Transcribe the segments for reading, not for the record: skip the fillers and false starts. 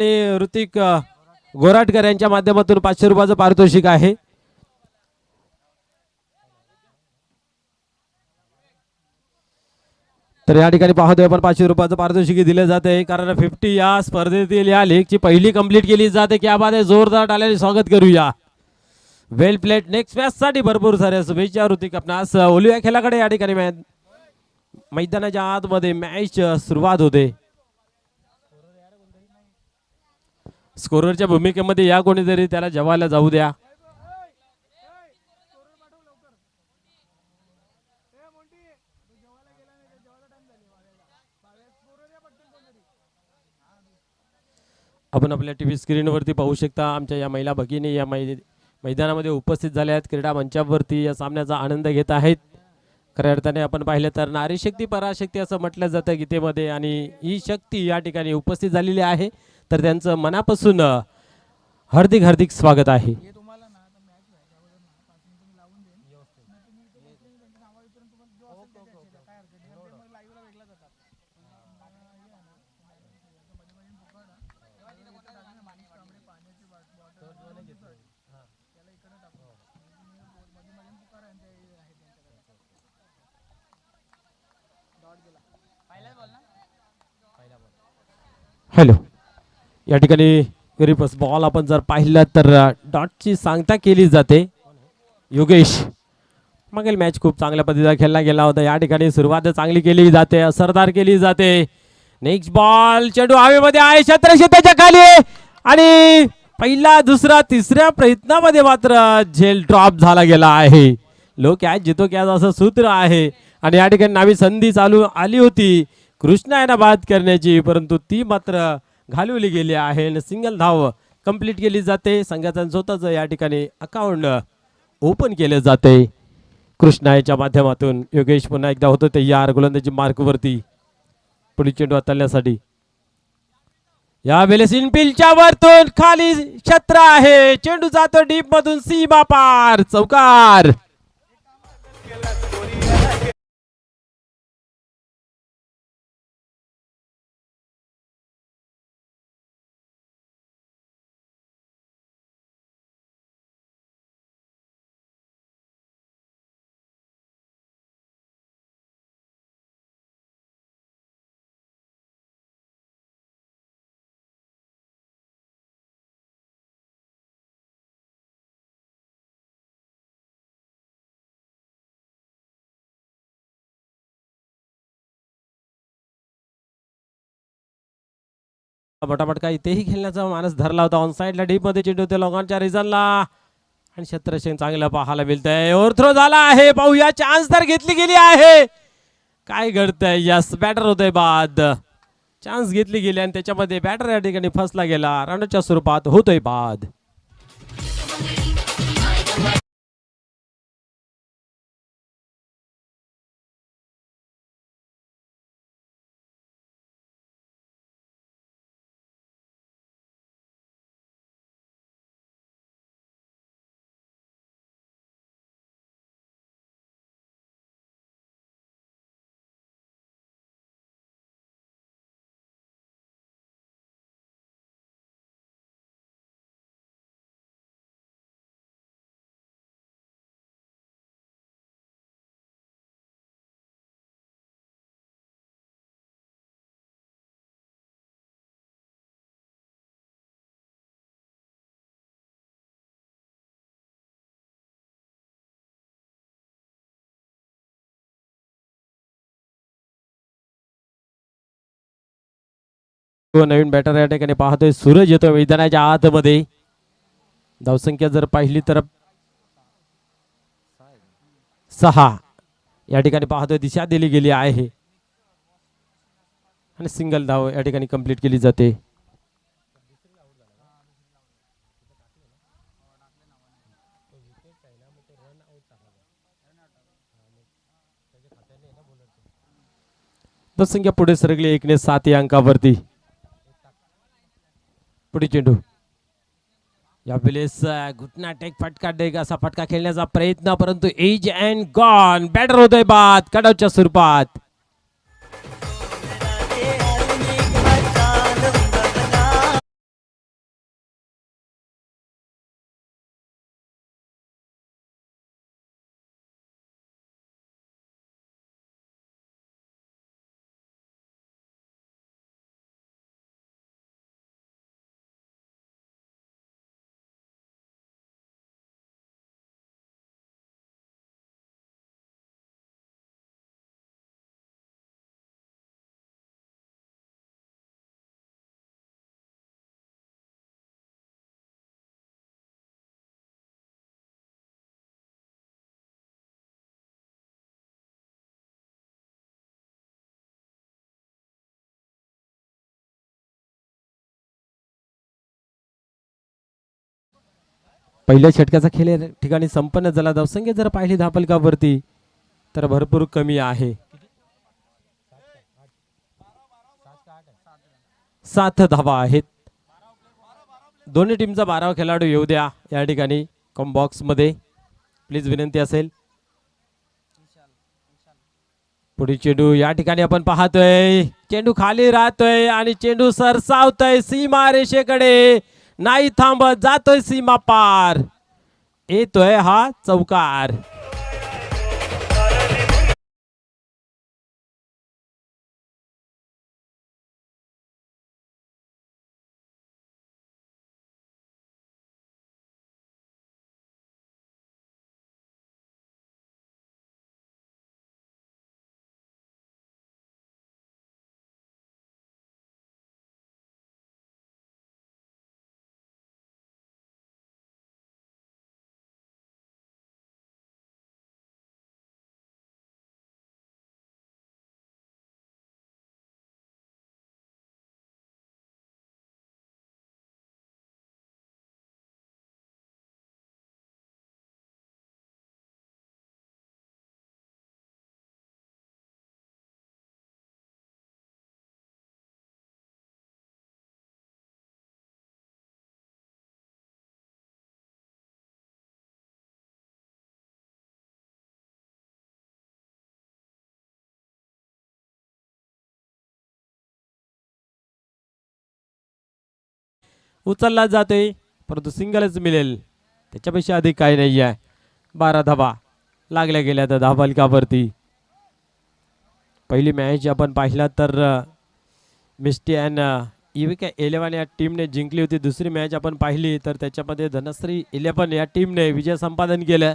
आणि ऋतिक गोराटकर यांच्या माध्यमातून 500 रुपयाचं पारितोषिक आहे. तर या ठिकाणी पाहतोय आपण 500 रुपयाचं पारितोषिक दिले जाते, कारण 50 या स्पर्धेतील या लीगची पहिली कंप्लीट केली जाते. क्या बात आहे, जोरदार टाळ्यांनी स्वागत करूया. वेल प्लेट. नेक्स्ट मॅच साठी भरपूर साऱ्या शुभेच्छा ऋतिक आपणास. ओलूया खेळाकडे या ठिकाणी मैदानाच्या आतमध्ये मॅच सुरुवात होते. स्कोररच्या भूमिकेमध्ये या कोणीतरी त्याला जेवायला जाऊ द्या. आपण आपल्या टीव्ही स्क्रीनवरती पाहू शकता आमच्या या महिला भगिनी या मैदानामध्ये उपस्थित झाल्या आहेत. क्रीडा मंचावरती या सामन्याचा आनंद घेत आहेत. खऱ्या अर्थाने आपण पाहिलं तर नारी शक्ती पराशक्ती असं म्हटलं जातं गीतेमध्ये, आणि ही शक्ती या ठिकाणी उपस्थित झालेली आहे. तर त्यांचं मनापासून हार्दिक हार्दिक स्वागत आहे. हॅलो, या ठिकाणी रिवर्स बॉल आपण जर पाहिलं तर डॉटची सांगता केली जाते. योगेश, मागील मॅच खूप चांगल्या पद्धतीने खेळला गेला होता. या ठिकाणी सुरुवात चांगली केली जाते, असरदार केली जाते. नेक्स्ट बॉल, चेंडू हवेमध्ये आहे, क्षेत्राच्या खाली, आणि पहिला दुसरा तिसऱ्या प्रयत्नामध्ये मात्र झेल ड्रॉप झाला गेला आहे. लो कॅच जितो कॅच असं सूत्र आहे, आणि या ठिकाणी नावी संधी चालू आली होती कृष्णा यांना बाद करण्याची, परंतु ती मात्र घालवली गेली आहे आणि सिंगल धाव कंप्लीट केली जाते. संघाचं स्वतःच या ठिकाणी अकाउंट ओपन केले जाते कृष्णा याच्या माध्यमातून. योगेश पुन्हा एकदा होतो तयार गोलंदाजी मार्कवरती पुढील चेंडू हाताळण्यासाठी. या वेळेस इनफिल्डच्या वरतून खाली क्षेत्र आहे, चेंडू जातो डीप मधून सीमा पार, चौकार. बटाबटका इथेही खेळण्याचा मानस धरला होता. ऑन साइडला डीप मध्ये चेंडू होते लोकांच्या रिझनला, आणि क्षेत्ररक्षण चांगलं पाहायला मिळतंय. ओव्हरथ्रो झाला आहे, पाहूया. चान्स तर घेतली गेली आहे, काय घडतंय. यस, बॅटर होतोय बाद. चान्स घेतली गेली आणि त्याच्यामध्ये बॅटर या ठिकाणी फसला गेला. रनच्या स्वरूपात होतोय बाद. नवीन बॅटर या ठिकाणी पाहतोय सूरज येतोय मैदानाच्या आतमध्ये. धावसंख्या जर पाहिली तर 6 या ठिकाणी पाहतोय दिशा दिली गेली आहे, आणि सिंगल धाव या ठिकाणी कंप्लीट केली जाते. धावसंख्या पुढे सरकली 1-7 या अंकावरती. पुढे चेंडू, या वेळेस घुटना टेक फटका डेक असा फटका खेळण्याचा प्रयत्न, परंतु एज अँड गॉन. बॅटर होतोय बाद कटआउटच्या स्वरूपात. पहिल्या षटकाचा खेळ या ठिकाणी संपन्न झाला. धावसंख्या जर पाहिली धापलकावरती तर भरपूर कमी आहे. 7 धावा आहेत. दोन्ही टीमचा 12वा खेळाडू येऊ द्या या ठिकाणी कॉम बॉक्स मध्ये, प्लीज विनंती असेल. पुढे चेंडू या ठिकाणी आपण पाहतोय, चेंडू खाली राहतोय आणि चेंडू सरसावतोय सीमा रेषेकडे, नाही थांबत, जातोय सीमा पार, येतोय हा चौकार. उचलला जातोय परंतु सिंगलच मिळेल, त्याच्यापेक्षा अधिक काही नाही आहे. 12 धावा लागल्या गेल्या तर धावफलकावरती. पहिली मॅच आपण पाहिला तर मिस्टी अँड युविका 11 या टीमने जिंकली होती. दुसरी मॅच आपण पाहिली तर त्याच्यामध्ये धनश्री 11 या टीमने विजय संपादन केलं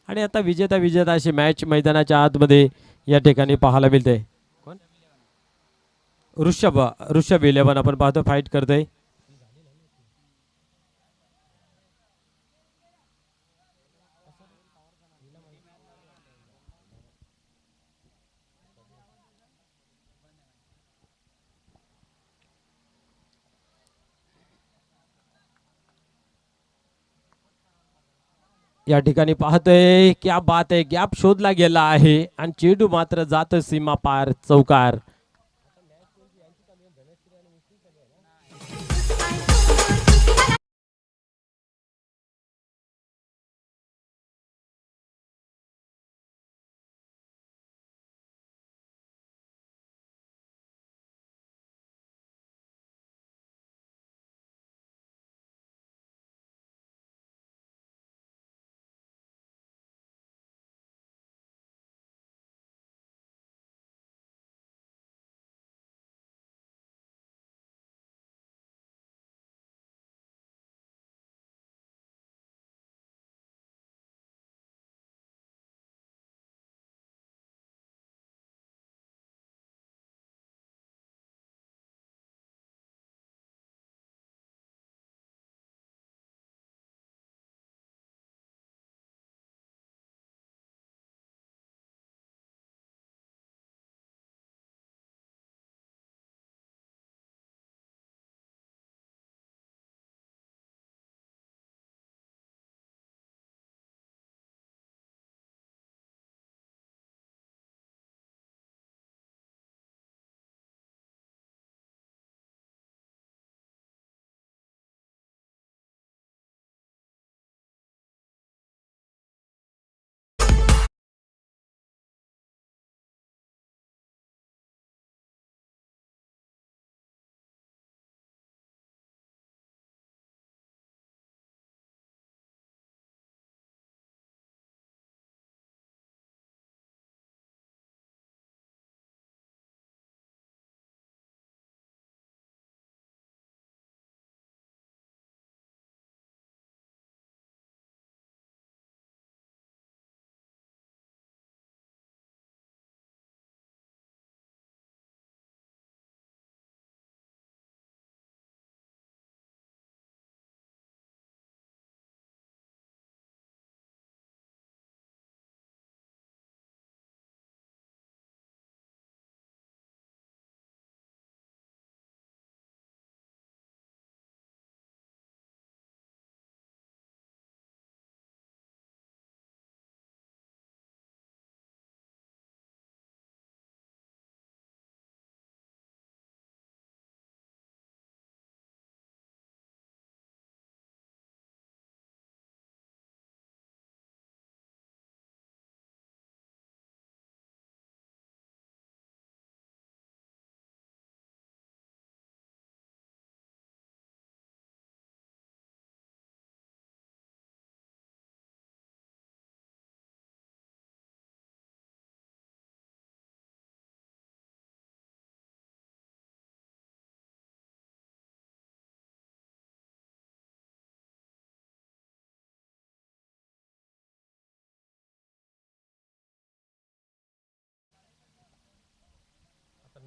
आणि आता विजेता अशी मॅच मैदानाच्या आतमध्ये या ठिकाणी पाहायला मिळते. ऋषभ 11 आपण पाहतो फाईट करतोय. या ठिकाणी पाहतोय, क्या बात आहे, गॅप शोधला गेला आहे आणि चेंडू मात्र जातोय सीमा पार, चौकार.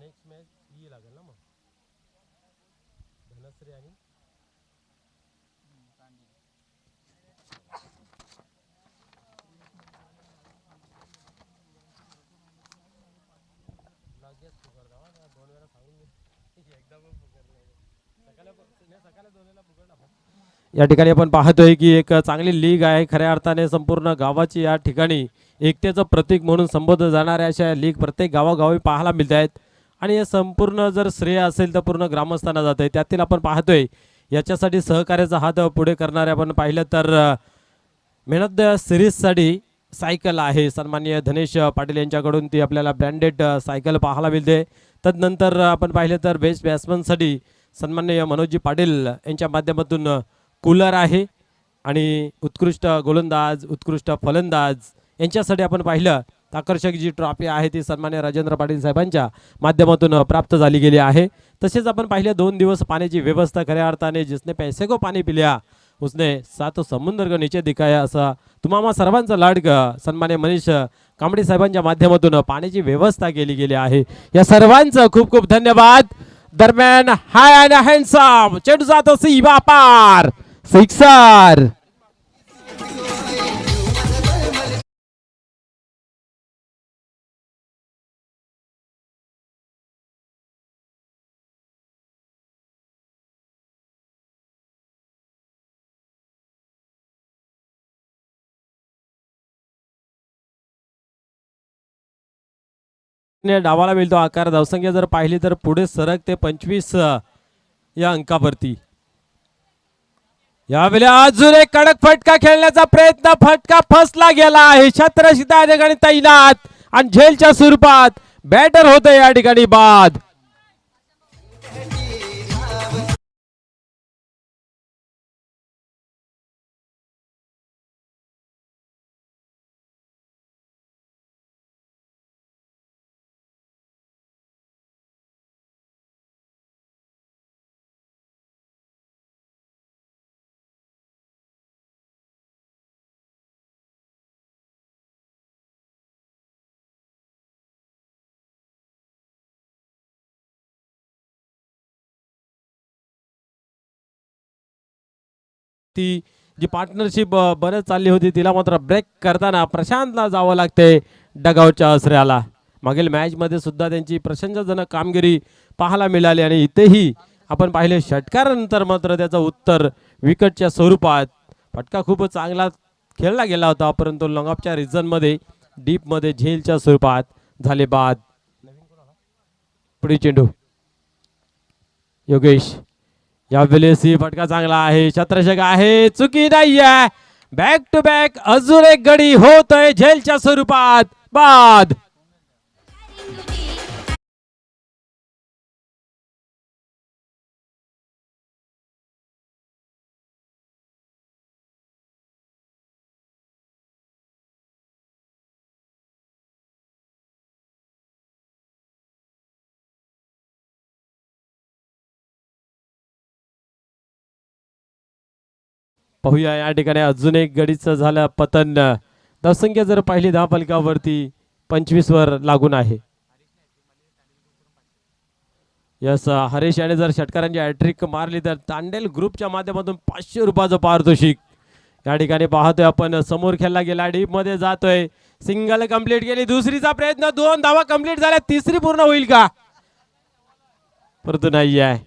नेक्स्ट मॅच ही लागेल ना मग धनश्री आणि लगेच फुकर दावा दोन वेळा सांगून एकदा पण फुकर सकाळी दोन वेळा फुकर दावा. या ठिकाणी आपण पाहतोय की एक चांगली लीग आहे खऱ्या अर्थाने संपूर्ण गावाची या ठिकाणी एकतेचं प्रतीक म्हणून संबोधलं जाणाऱ्या अशा लीग प्रत्येक गावागावी पाहायला मिळत आहेत आणि हे संपूर्ण जर श्रेय असेल तर पूर्ण ग्रामस्थांना जात आहे. त्यातील आपण पाहतोय याच्यासाठी सहकार्याचा हात पुढे करणारे आपण पाहिलं तर मेहनत सिरीजसाठी सायकल आहे सन्माननीय धनेश पाटील यांच्याकडून ती आपल्याला ब्रँडेड सायकल पाहायला मिळते. तदनंतर आपण पाहिलं तर बेस्ट बॅट्समनसाठी सन्माननीय मनोजी पाटील यांच्या माध्यमातून कूलर आहे आणि उत्कृष्ट गोलंदाज उत्कृष्ट फलंदाज यांच्यासाठी आपण पाहिलं आकर्षक जी ट्रॉफी आहे ती सन्माननीय राजेंद्र पाटील साहेबांच्या माध्यमातून प्राप्त झाली गेली आहे. तसेच आपण पाहिलं 2 दिवस पाण्याची व्यवस्था खऱ्या अर्थाने जिसने पैसे को पाणी पिल्या उसने 7 समुद्र को नीचे दिखाया असा तुम्हा सर्वांचा लाडक सन्माननीय मनीष कांबळे साहेबांच्या माध्यमातून पाण्याची व्यवस्था केली गेली आहे. या सर्वांचं खूप खूप धन्यवाद. दरम्यान हाय अँड हँडसम चेंडू जातो सीमा पार सिक्सर. डावाला मिळतो आकार धावसंख्या जर पाहिली तर पुढे सरकते 25 या अंकावरती. यावेळी अजून एक कडक फटका खेळण्याचा प्रयत्न फटका फसला गेला आहे. छत्रशील या ठिकाणी तैनात आणि झेलच्या स्वरूपात बॅटर होते या ठिकाणी बाद. ती जी पार्टनरशिप बरंच चालली होती तिला मात्र ब्रेक करताना प्रशांतला जावं लागते डगआउटच्या आसऱ्याला. मागील मॅच मध्ये सुद्धा त्यांची प्रशंसाजनक कामगिरी पाहायला मिळाली आणि इथेही आपण पाहिले षटकारानंतर मात्र त्याचं उत्तर विकेटच्या स्वरूपात फटका खूप चांगला खेळला गेला होता परंतु लॉंगऑफच्या रिझन मध्ये डीप मध्ये झेलच्या स्वरूपात झाले बाद. पुढे चेंडू योगेश यावेळेस फटका चांगला आहे छत्रशक आहे चुकी नाहीये. बॅक टू बॅक अजून एक गडी होतोय झेलच्या स्वरूपात बाद. पाहूया या ठिकाणी अजून एक गडीचं झालं पतन. धावसंख्या जर पाहिली 10 फलकावरती 25 वर लागून आहे. यस हरीश याने जर षटकारांची हॅट्रिक मारली तर तांडेल ग्रुपच्या माध्यमातून 500 रुपयाचं पारितोषिक या ठिकाणी पाहतोय आपण. समोर खेळला गेला डीप मध्ये जातोय सिंगल कंप्लीट केली दुसरीचा प्रयत्न 2 धावा कंप्लीट झाल्या तिसरी पूर्ण होईल का परंतु नाही आहे.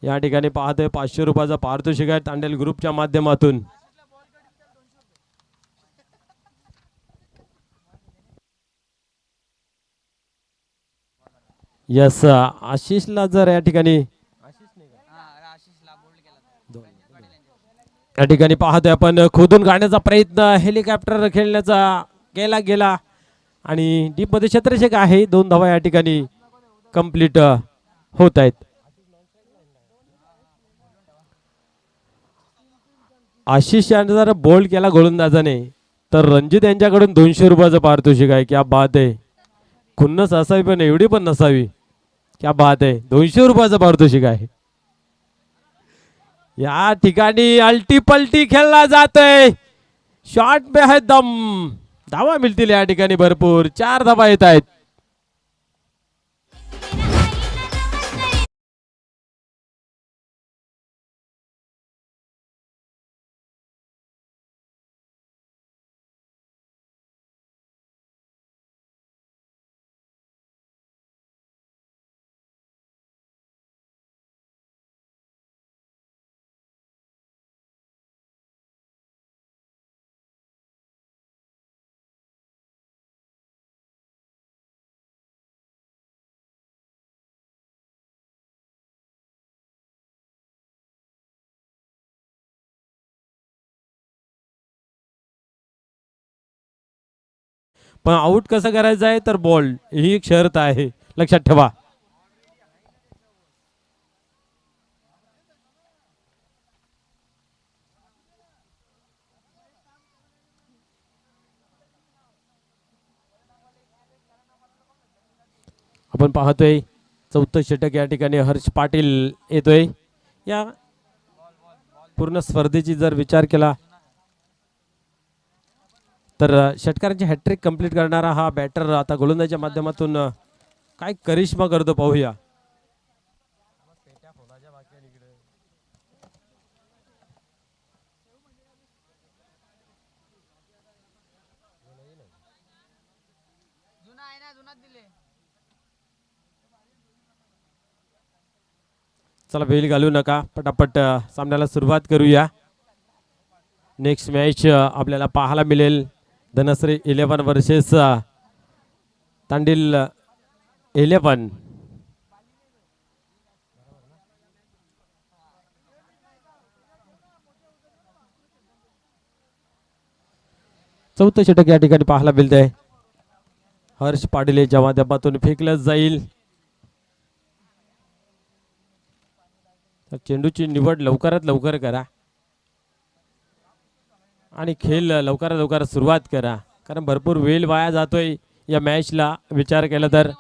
या ठिकाणी पाहतोय 500 रुपयाचा पारितोषिक आहे तांडेल ग्रुपच्या माध्यमातून. यस आशिषला जर या ठिकाणी या ठिकाणी पाहतोय आपण खोदून काढण्याचा प्रयत्न हेलिकॉप्टर खेळण्याचा केला गेला आणि डीप मध्ये छत्रशेक आहे 2 धावा या ठिकाणी कंप्लीट होत आहेत. आशिष यांनी जर बोल्ड केला गोलंदाजाने तर रणजित यांच्याकडून 200 रुपयाचं पारितोषिक आहे. क्या बात आहे. खुन्नस असावी पण एवढी पण नसावी. क्या बात आहे 200 रुपयाचं पारितोषिक आहे. या ठिकाणी अल्टी पलटी खेळला जातोय शॉट पे है दम. धावा मिळतील या ठिकाणी भरपूर 4 धावा येत आहेत. पण आउट कसं करायचं आहे तर बॉल ही एक शर्त आहे, लक्षात ठेवा. आपण पाहतोय चौथं षटक या ठिकाणी हर्ष पाटील येतोय. या पूर्ण स्पर्धेची जर विचार केला तर षटकारांची हॅट्रिक कंप्लीट करणारा हा बॅटर आता गोलंदाजीच्या माध्यमातून काय करिश्मा करतो पाहूया. चला वेळ घालू नका, पटापट सामन्याला सुरुवात करूया. नेक्स्ट मॅच आपल्याला पाहायला मिळेल धनश्री 11 वर्सेस तांडील 11. चौथं षटक या ठिकाणी पाहायला मिळतंय. हर्ष पाटील याच्या माध्यमातून फेकलं जाईल. चेंडूची निवड लवकरात लवकर करा आणि खेळ लवकरात लवकर सुरुवात करा, कारण भरपूर वेळ वाया जातोय या मॅचला विचार केला तर.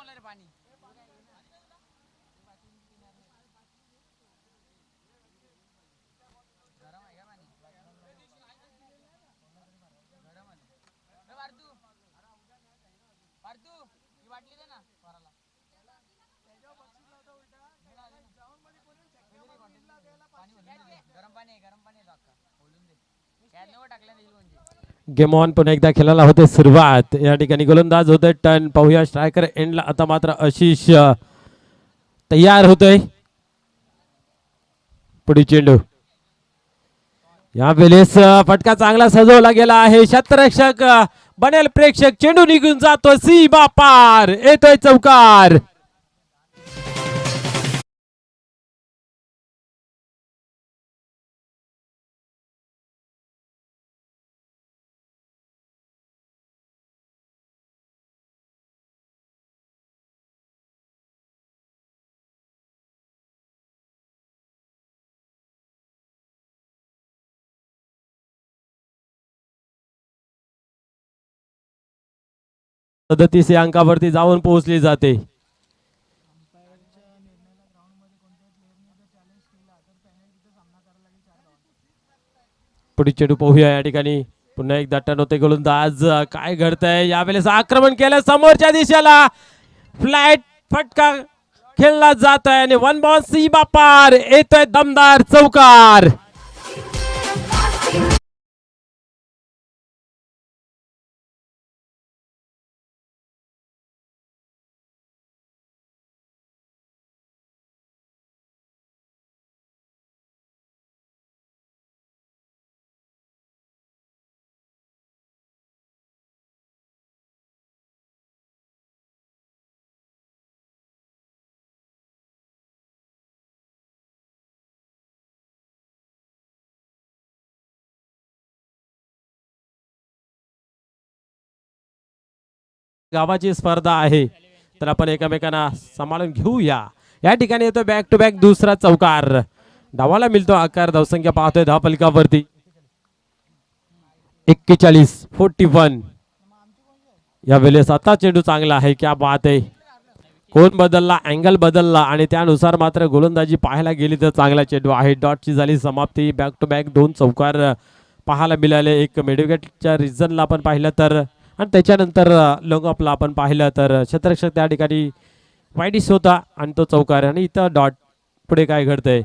गेम ऑन पुन्हा एकदा खेळायला होते सुरुवात. या ठिकाणी गोलंदाज होते टर्न, पाहूया स्ट्रायकर एंडला. आता मात्र आशिष तयार होतोय. पुढे चेंडू या वेळेस फटका चांगला सजवला गेला आहे. क्षेत्ररक्षक बनेल प्रेक्षक, चेंडू निघून जातो सीमा पार, येतोय चौकार. या अंकावरती जाऊन पोहोचली जाते. पुढे चेंडू पाहूया. या ठिकाणी पुन्हा एकदा टर्न होते गोलंदाज. काय घडतंय यावेळेस? आक्रमण केलं समोरच्या दिशेला, फ्लॅट फटका खेळला जात आहे आणि 1 बॉल सीमा पार, येतोय दमदार चौकार. गावाची स्पर्धा आहे तर आपण एकमेकांना सांभाळून घेऊया. या ठिकाणी येतो बॅक टू बॅक दुसरा चौकार. धावाला मिळतो आकार. धावसंख्या पाहतोय धाव फलकावरती 41-41. या वेळेस आता चेंडू चांगला आहे. क्या बात आहे. कोण बदलला, अँगल बदलला आणि त्यानुसार मात्र गोलंदाजी पाहायला गेली तर चांगला चेंडू आहे. डॉटची झाली समाप्ती. बॅक टू बॅक 2 चौकार पाहायला मिळाले. एक मिडविकेटच्या रिझनला आपण पाहिलं तर, आणि त्याच्यानंतर लॉंग ऑफला आपण पाहिलं तर क्षेत्ररक्षक त्या ठिकाणी वाईडिस होता आणि तो चौकार. आणि इथं डॉट. पुढे काय घडतंय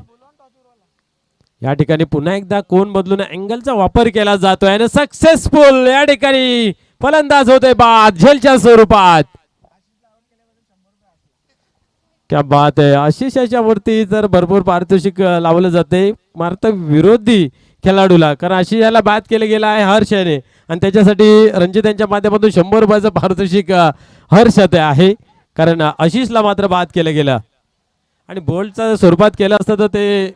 या ठिकाणी? पुन्हा एकदा कोण बदलून अँगलचा वापर केला जातोय आणि सक्सेसफुल या ठिकाणी फलंदाज होते बाद झेलच्या स्वरूपात. क्या बात आहे. आशिषाच्या वरती जर भरपूर पारितोषिक लावलं जाते मात्र विरोधी खेळाडूला, कारण आशिषाला बाद केलं गेलं आहे हर्ष याने आणि त्याच्यासाठी रणजित यांच्या माध्यमातून 100 रुपयाचं पारितोषिक हर्ष आहे, कारण आशिषला मात्र बाद केलं गेलं. आणि बोल्डच्या स्वरूपात केलं असतं तर ते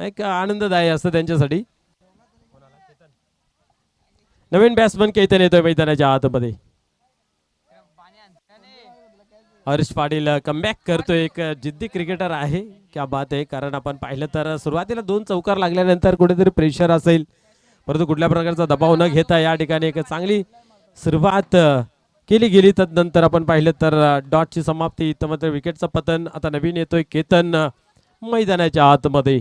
एक आनंददायी असतं त्यांच्यासाठी. नवीन बॅट्समन केतन येतोय मैदानाच्या आतमध्ये. हर्ष पाटील कमबॅक करतोय. एक जिद्दी क्रिकेटर आहे, क्या बात आहे. कारण आपण पाहिलं तर सुरुवातीला 2 चौकार लागल्यानंतर कुठेतरी प्रेशर असेल, परंतु कुठल्या प्रकारचा दबाव न घेता या ठिकाणी एक चांगली सुरुवात केली गेली. नंतर आपण पाहिलं तर डॉटची समाप्ती, मात्र विकेटचं पतन. आता नवीन येतोय केतन मैदानाच्या आतमध्ये.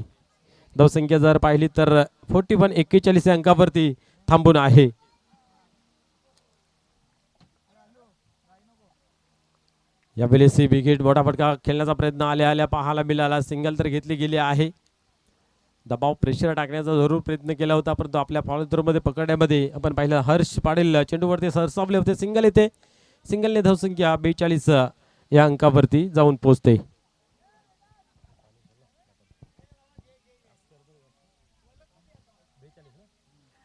धावसंख्या जर पाहिली तर 41 अंकावरती थांबून आहे. यावेळेस विकेट मोठा फटका खेळण्याचा प्रयत्न आल्या पाहायला मिळाला. सिंगल तर घेतली गेली आहे. दबाव प्रेशर टाकण्याचा जरूर प्रयत्न केला होता, परंतु आपल्या फॉलोथ्रोमध्ये पकडण्यामध्ये आपण पाहिलं हर्ष पाटील चेंडूवरती सरसावले होते. सिंगल येते. सिंगलने धावसंख्या 42 या अंकावरती जाऊन पोहोचते.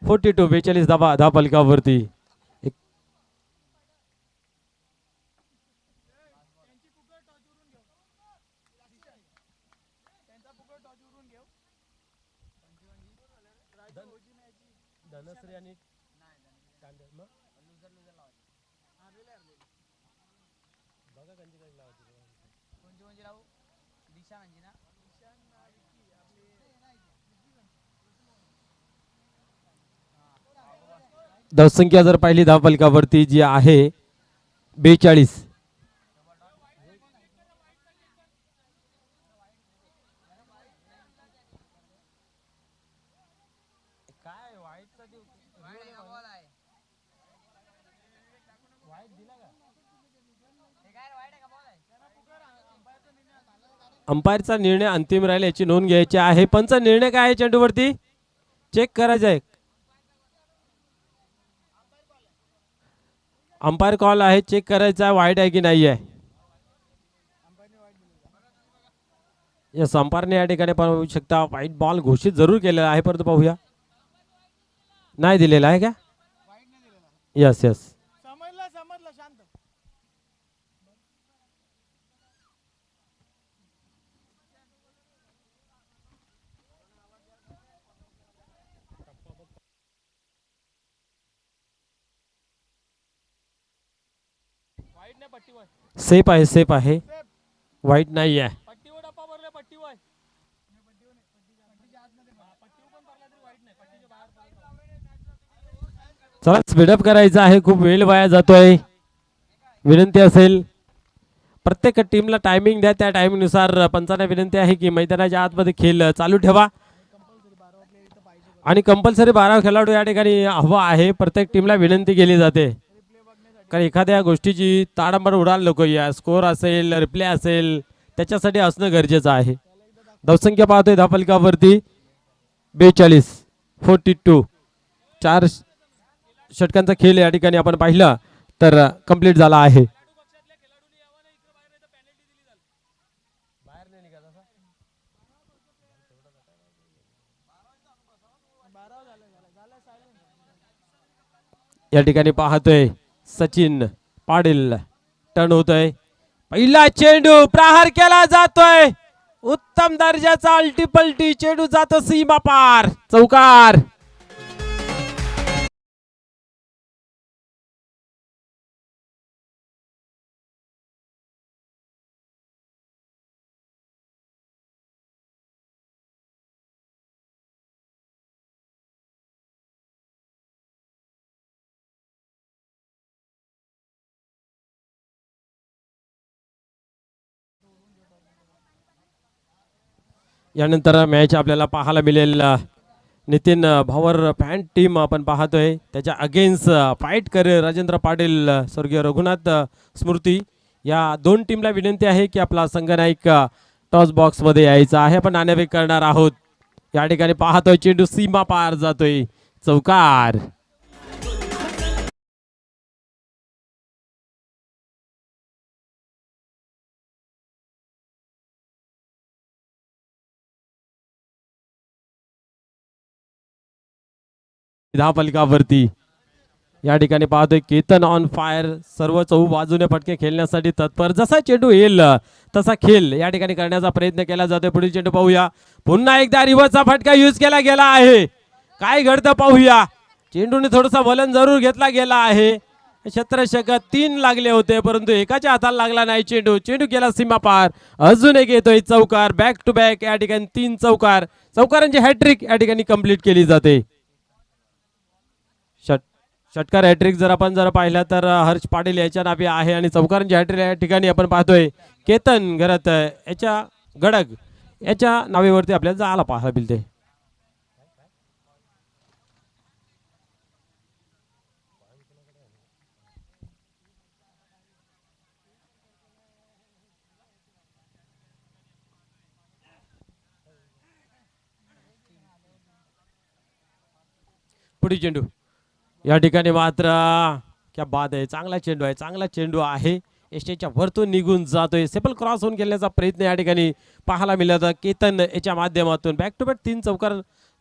42 धावा फलकावरती. धावसंख्या जर पाहिली धाव फलकावरती जी आहे 42. अंपायरचा निर्णय अंतिम राहील याची नोंद घ्यायची आहे. पंच निर्णय काय आहे चेंडूवरती चेक करायचा आहे. अंपायर कॉल आहे, चेक करायचा आहे वाईट आहे की नाही आहे. यस, अंपायरने या ठिकाणी पाहू शकता वाईट बॉल घोषित जरूर केलेला आहे, परंतु पाहूया नाही दिलेला आहे का. यस यस, सेफ आहे, सेफ आहे, वाईट नाही आहे. चला स्पीडअप करायचं आहे, खूप वेळ वाया जातोय. विनंती असेल प्रत्येक टीमला टायमिंग द्या, त्या टायमिंग नुसार पंचांना विनंती आहे की मैदानाच्या आतमध्ये खेळ चालू ठेवा आणि कंपल्सरी 12 खेळाडू या ठिकाणी हवा आहे. प्रत्येक टीमला विनंती केली जाते, कारण एखाद्या गोष्टीची ताडंबळ उडाल नको. या स्कोर असेल, रिप्ले असेल, त्याच्यासाठी असणं गरजेचं आहे. धावसंख्या पाहतोय धावफलकावरती 42. 4 षटकांचा खेळ या ठिकाणी आपण पाहिला तर कंप्लीट झाला आहे. या ठिकाणी पाहतोय सचिन पाटील टर्न होतोय. पहिला चेंडू प्रहार केला जातोय, उत्तम दर्जाचा अल्टीपल्टी चेंडू जातो सीमा पार, चौकार. यानंतर मॅच आपल्याला पाहायला मिळेल. नितीन भावर फॅन टीम आपण पाहतोय, त्याच्या अगेन्स्ट फाईट करे राजेंद्र पाटील, स्वर्गीय रघुनाथ स्मृती. या 2 टीमला विनंती आहे की आपला संघनायक टॉस बॉक्स मध्ये यायचा आहे. आपण नाणेफेक करणार आहोत. या ठिकाणी पाहतोय चेंडू सीमा पार जातोय, चौकार. धावफलकावरती या ठिकाणी पाहतोय केतन ऑन फायर, सर्व चहू बाजूने फटके खेळण्यासाठी तत्पर. जसा चेंडू येईल तसा खेळ या ठिकाणी करण्याचा प्रयत्न केला जातोय. पुढील चेंडू पाहूया, पुन्हा एकदा रिव्हर्सचा फटका यूज केला गेला आहे. काय घडतं पाहूया. चेंडूने थोडासा वलन जरूर घेतला गेला आहे क्षेत्ररक्षक 3 लागले होते परंतु एकाच्या हाताला लागला नाही चेंडू. चेंडू गेला सीमा पार. अजून एक येतोय चौकार. बॅक टू बॅक या ठिकाणी 3 चौकार. चौकारांची हॅट्रिक या ठिकाणी कंप्लीट केली जाते. षटकार हॅट्रिक जर पाहिला तर हर्ष पाटील याच्या नावे आहे आणि चौकारांची हॅट्रिक या ठिकाणी आपण पाहतोय केतन घरात याच्या गडग याच्या नावेवरती आपल्याला जायला पाहायला मिळते. पुढील चेंडू या ठिकाणी मात्र क्या बाद आहे. चांगला चेंडू आहे. चांगला चेंडू आहे. एसटीच्या वरतून निघून जातोय. सेपल क्रॉस होऊन गेल्याचा प्रयत्न या ठिकाणी पाहायला मिळाला केतन याच्या माध्यमातून. बॅक टू बॅक 3 चौकार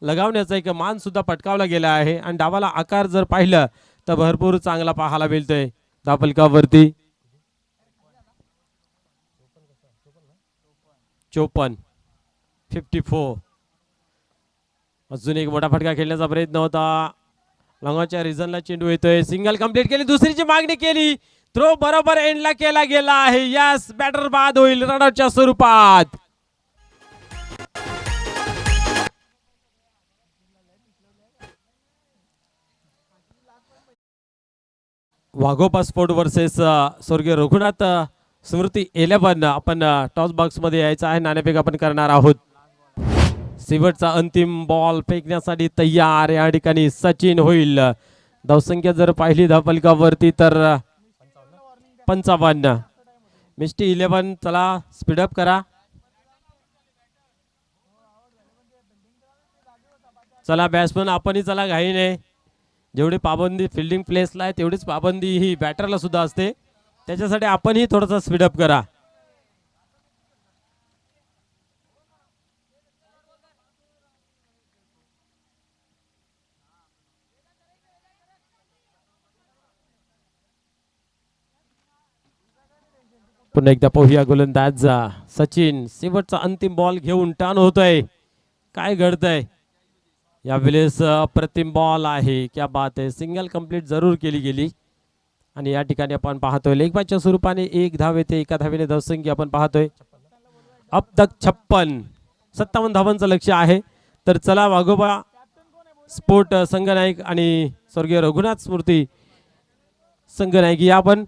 लगावण्याचा एक मान सुद्धा पटकावला गेला आहे आणि डावाला आकार जर पाहिलं तर भरपूर चांगला पाहायला मिळतोय धापलकावरती. 54 54. अजून एक मोठा फटका खेळण्याचा प्रयत्न होता. लॉंगच्या रिझनला चेंडू येतोय. सिंगल कंप्लीट केली. दुसरीची मागणी केली. थ्रो बरोबर एंडला केला गेला आहे. यस बॅटर बाद होईल रनआउटच्या स्वरूपात. वाघोपा स्पोर्ट वर्सेस स्वर्गीय रघुनाथ स्मृती 11 आपण टॉस बॉक्स मध्ये यायचं आहे. नाणेफेक आपण करणार आहोत. शेवटचा अंतिम बॉल फेकण्यासाठी तयार या ठिकाणी सचिन होईल. धावसंख्या जर पाहिली धावफलकावरती तर 55. मिस्टी 11 चला स्पीडअप करा. चला बॅट्समन आपणही चला घाई नाही. जेवढी पाबंदी फिल्डिंग प्लेसला आहे तेवढीच पाबंदी ही बॅटरला सुद्धा असते. त्याच्यासाठी आपणही थोडासा स्पीडअप करा. पुन्हा एकदा पाहूया गोलंदाज सचिन शेवटचा अंतिम बॉल घेऊन टर्न होतोय. काय घडतंय यावेळेस. अप्रतिम बॉल आहे. क्या बात आहे. सिंगल कंप्लीट जरूर केली गेली आणि या ठिकाणी आपण पाहतोय लेग बायच्या स्वरूपाने 1 धाव येते. एका धावेने धावसंख्या आपण पाहतोय अब तक 57 धावांचं लक्ष आहे. तर चला वाघोबा स्पोर्ट संघनायक आणि स्वर्गीय रघुनाथ स्मृती संघनायक या आपण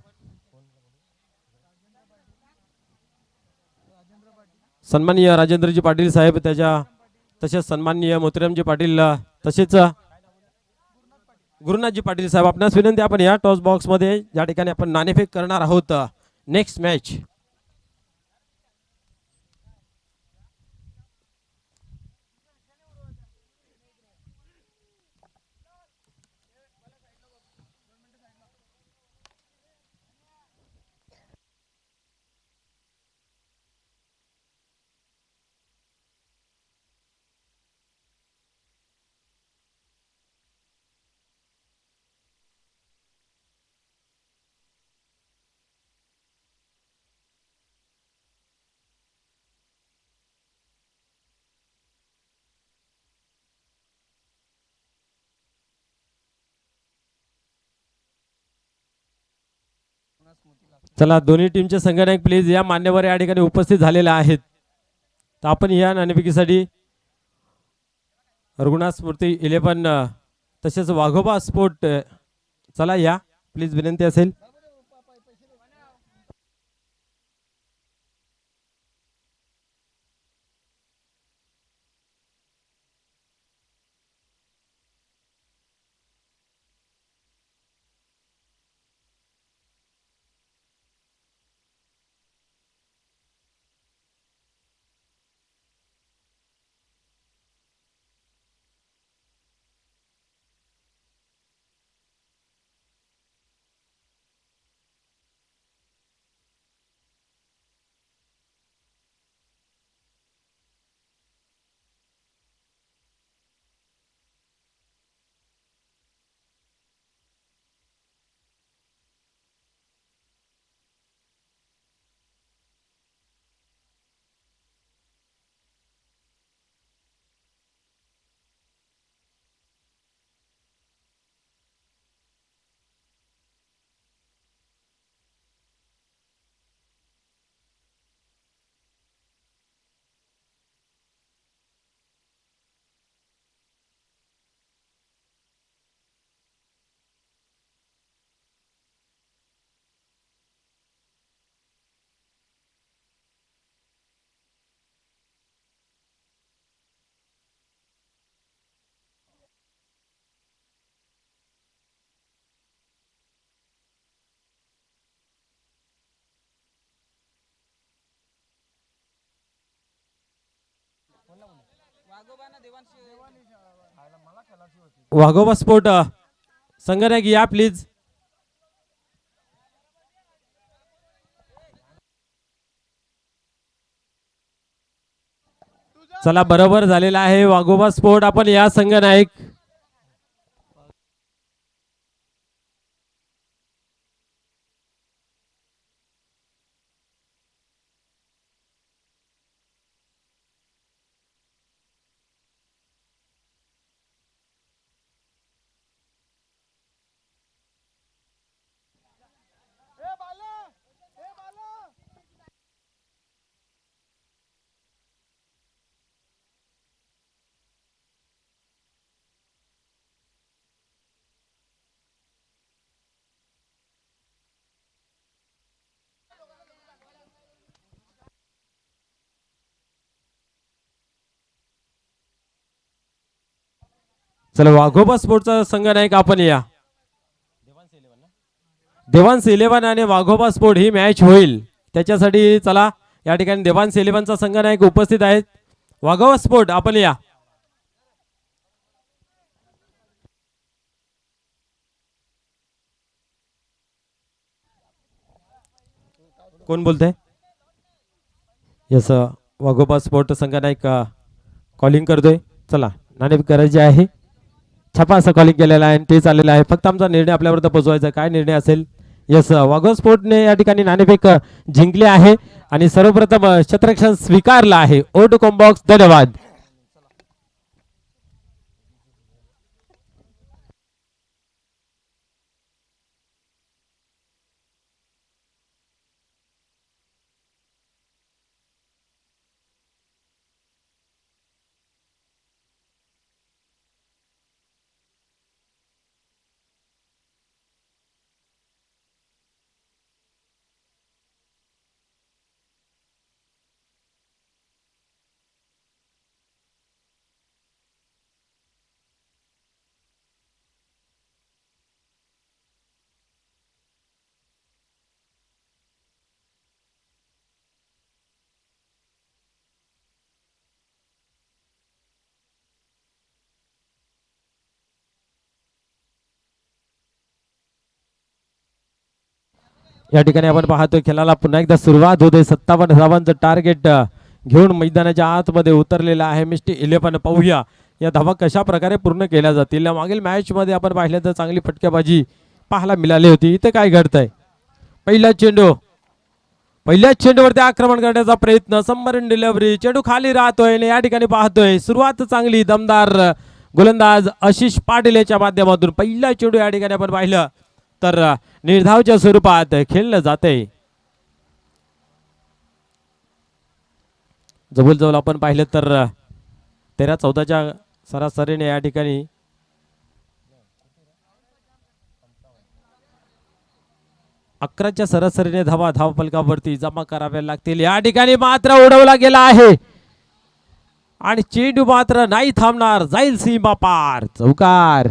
सन्माननीय राजेंद्रजी पाटील साहेब त्याच्या तसेच सन्माननीय मोतीरामजी पाटील तसेच गुरुनाथजी पाटील साहेब आपणास विनंती आपण या टॉस बॉक्स मध्ये या ठिकाणी आपण नाणेफेक करणार आहोत. नेक्स्ट मॅच चला दोन्ही टीमचे संघनायक प्लीज या मान्यवर या ठिकाणी उपस्थित झालेले आहेत. तर आपण या नाणेफेकीसाठी रघुनाथ स्मृती 11 तसेच वाघोबा स्पोर्ट चला या प्लीज विनंती असेल. वाघोबा स्पोर्ट संगणक या प्लीज. चला बरोबर झालेला आहे वाघोबा स्पोर्ट. आपण या संगणक चला वाघोबा स्पोर्टचा संगणक आपण या. देवांस 11 आणि वाघोबा स्पोर्ट ही मॅच होईल त्याच्यासाठी चला या ठिकाणी देवांस 11चा संगणक उपस्थित आहेत. वाघोबा स्पोर्ट आपण या. कोण बोलतंय? यस वाघोबा स्पोर्ट संगणक कॉलिंग करतोय. चला नाणेफेक करायची आहे. छापा असं कॉलिंग केलेला आहे ते चाललेलं आहे. फक्त आमचा निर्णय आपल्यापर्यंत पोहोचवायचा. काय निर्णय असेल? यस वाघोबा स्पोर्टने या ठिकाणी नाणेफेक जिंकली आहे आणि सर्वप्रथम क्षेत्ररक्षण स्वीकारला आहे. ओट कॉम्बॉक्स धन्यवाद. या ठिकाणी आपण पाहतोय खेळाला पुन्हा एकदा सुरुवात होते. 57 धावांचं टार्गेट घेऊन मैदानाच्या आतमध्ये उतरलेला आहे मिस्टर 11. पाहूया या धावा कशा प्रकारे पूर्ण केल्या जातील. मागील मॅच मध्ये आपण पाहिलं तर चांगली फटकेबाजी पाहायला मिळाली होती. इथे काय घडतंय? पहिल्याच चेंडूवरती आक्रमण करण्याचा प्रयत्न. Submarine delivery. चेंडू खाली राहतोय. या ठिकाणी पाहतोय सुरुवात चांगली दमदार गोलंदाज आशिष पाटील याच्या माध्यमातून पहिला चेंडू या ठिकाणी आपण पाहिलं तर निर्धावच्या स्वरूपात खेळलं जाते. जवळजवळ आपण पाहिलं तर 13-14च्या सरासरीने या ठिकाणी 11च्या सरासरीने धावा धावफलकावरती जमा कराव्या लागतील. या ठिकाणी मात्र उडवला गेला आहे आणि चेंडू मात्र नाही थांबणार. जाईल सीमा पार. चौकार.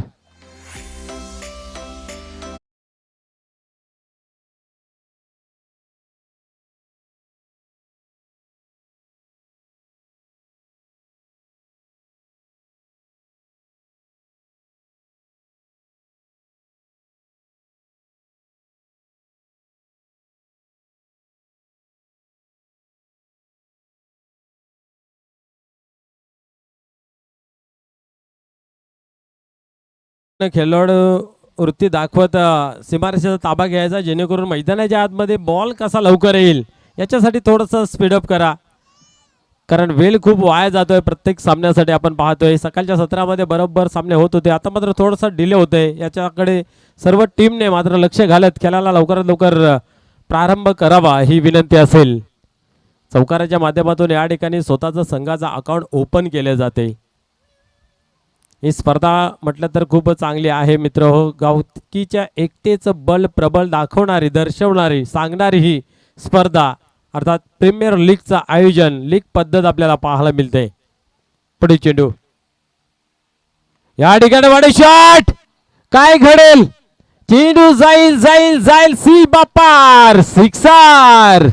खेळाडू वृत्ती दाखवत सीमारेषेचा ताबा घ्यायचा जेणेकरून मैदानाच्या आतमध्ये बॉल कसा लवकर येईल याच्यासाठी थोडंसं स्पीडअप करा. कारण वेळ खूप वाया जातोय प्रत्येक सामन्यासाठी. आपण पाहतोय सकाळच्या सत्रामध्ये बरोबर सामने होत होते. आता मात्र थोडासा डिले होतोय. याच्याकडे सर्व टीमने मात्र लक्ष घालत खेळाला लवकरात लवकर प्रारंभ करावा ही विनंती असेल. चौकाराच्या माध्यमातून या ठिकाणी स्वतःचा संघाचा अकाउंट ओपन केले जाते. ही स्पर्धा म्हटलं तर खूप चांगली आहे मित्र हो. गावकीच्या एकटेच बल प्रबल दाखवणारी दर्शवणारी सांगणारी ही स्पर्धा अर्थात प्रीमियर लीगचं आयोजन लीग पद्धत आपल्याला पाहायला मिळते. पुढे चेंडू या ठिकाणी वाडे शॉट. काय घडेल? चेंडू जाईल जाईल जाईल सी बापार. सिक्सर.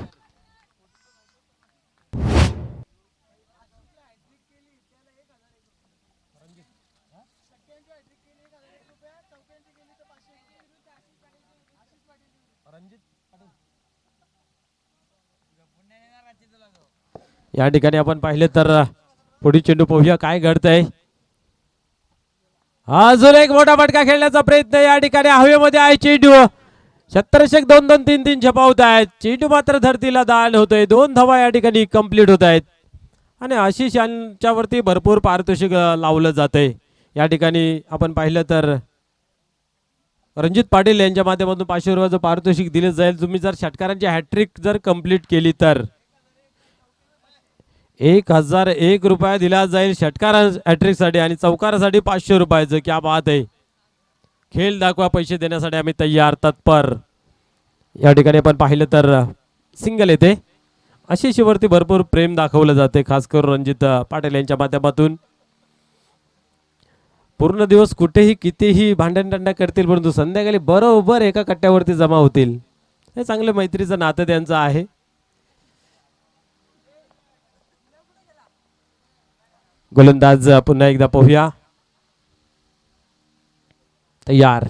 या ठिकाणी आपण पाहिले तर पुढील चेंडू पाहूया काय घडतंय. अजून एक मोठा फटका खेळण्याचा प्रयत्न या ठिकाणी हवेमध्ये आहे चेंडू. शतरशक 2-2 3-3 झपावत आहेत. चेंडू मात्र धरतीला दान होतोय. 2 धावा या ठिकाणी कंप्लीट होत आहेत आणि आशिष यांच्यावरती भरपूर पारितोषिक लावलं जातंय. या ठिकाणी आपण पाहिलं तर रणजित पाटील यांच्या माध्यमातून 500 रुपयाचं पारितोषिक दिले जाईल. तुम्ही जर षटकारांची हॅट्रिक जर कंप्लीट केली तर 1001 रुपया दिला जाईल षटकार हॅट्रिक साठी आणि चौकारासाठी 500 रुपयाचं. क्या बात आहे. खेळ दाखवा, पैसे देण्यासाठी आम्ही तयार तत्पर. या ठिकाणी आपण पाहिलं तर सिंगल येते. आशिषवरती भरपूर प्रेम दाखवलं जाते खास करून रणजित पाटील यांच्या माध्यमातून. पूर्ण दिवस कुठेही कितीही भांडणटंडा करतील परंतु संध्याकाळी बरोबर एका कट्ट्यावरती जमा होतील. हे चांगलं मैत्रीचं नातं त्यांचं आहे. गोलंदाज पुन्हा एकदा पाहूया. तयार.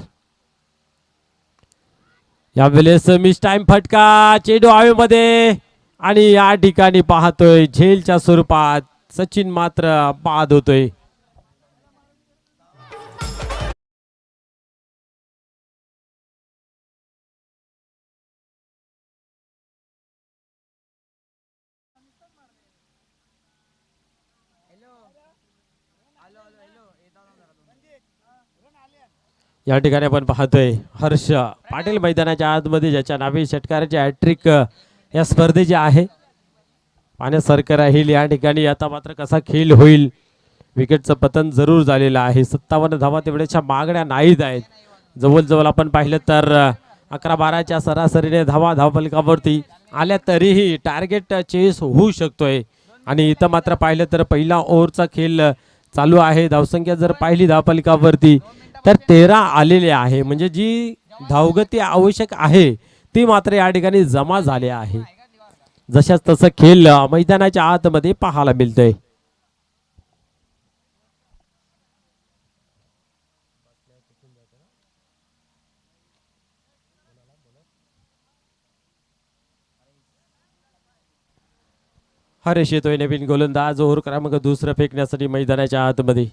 यावेळेस मिस टाइम फटका. चेंडू हवेमध्ये आणि या ठिकाणी पाहतोय झेलच्या स्वरूपात सचिन मात्र बाद होतोय. या ठिकाणी आपण पाहतोय हर्ष पाटील मैदानाच्या आतमध्ये ज्याच्या नावे षटकाराची हॅट्रिक या स्पर्धेची आहे. पाण्यासारखं राहील या ठिकाणी. आता मात्र कसा खेळ होईल. विकेटचं पतन जरूर झालेलं आहे. 57 धावा तेवढ्याच्या मागण्या नाहीत आहेत. जवळजवळ आपण पाहिलं तर 11-12च्या सरासरीने धावा धावफलकावरती आल्या तरीही टार्गेट चेस होऊ शकतोय. आणि इथं मात्र पाहिलं तर पहिला ओव्हरचा खेळ चालू आहे. धावसंख्या जर पाहिली धावफलकावरती तर 13 आलेले आहे. म्हणजे जी धावगती आवश्यक आहे ती मात्र या ठिकाणी जमा झाली आहे. जशाच तसं खेळ मैदानाच्या आतमध्ये पाहायला मिळतोय. हरेश येतोय नवीन गोलंदाज. ओव्हर क्रमांक दुसरा फेकण्यासाठी मैदानाच्या आतमध्ये.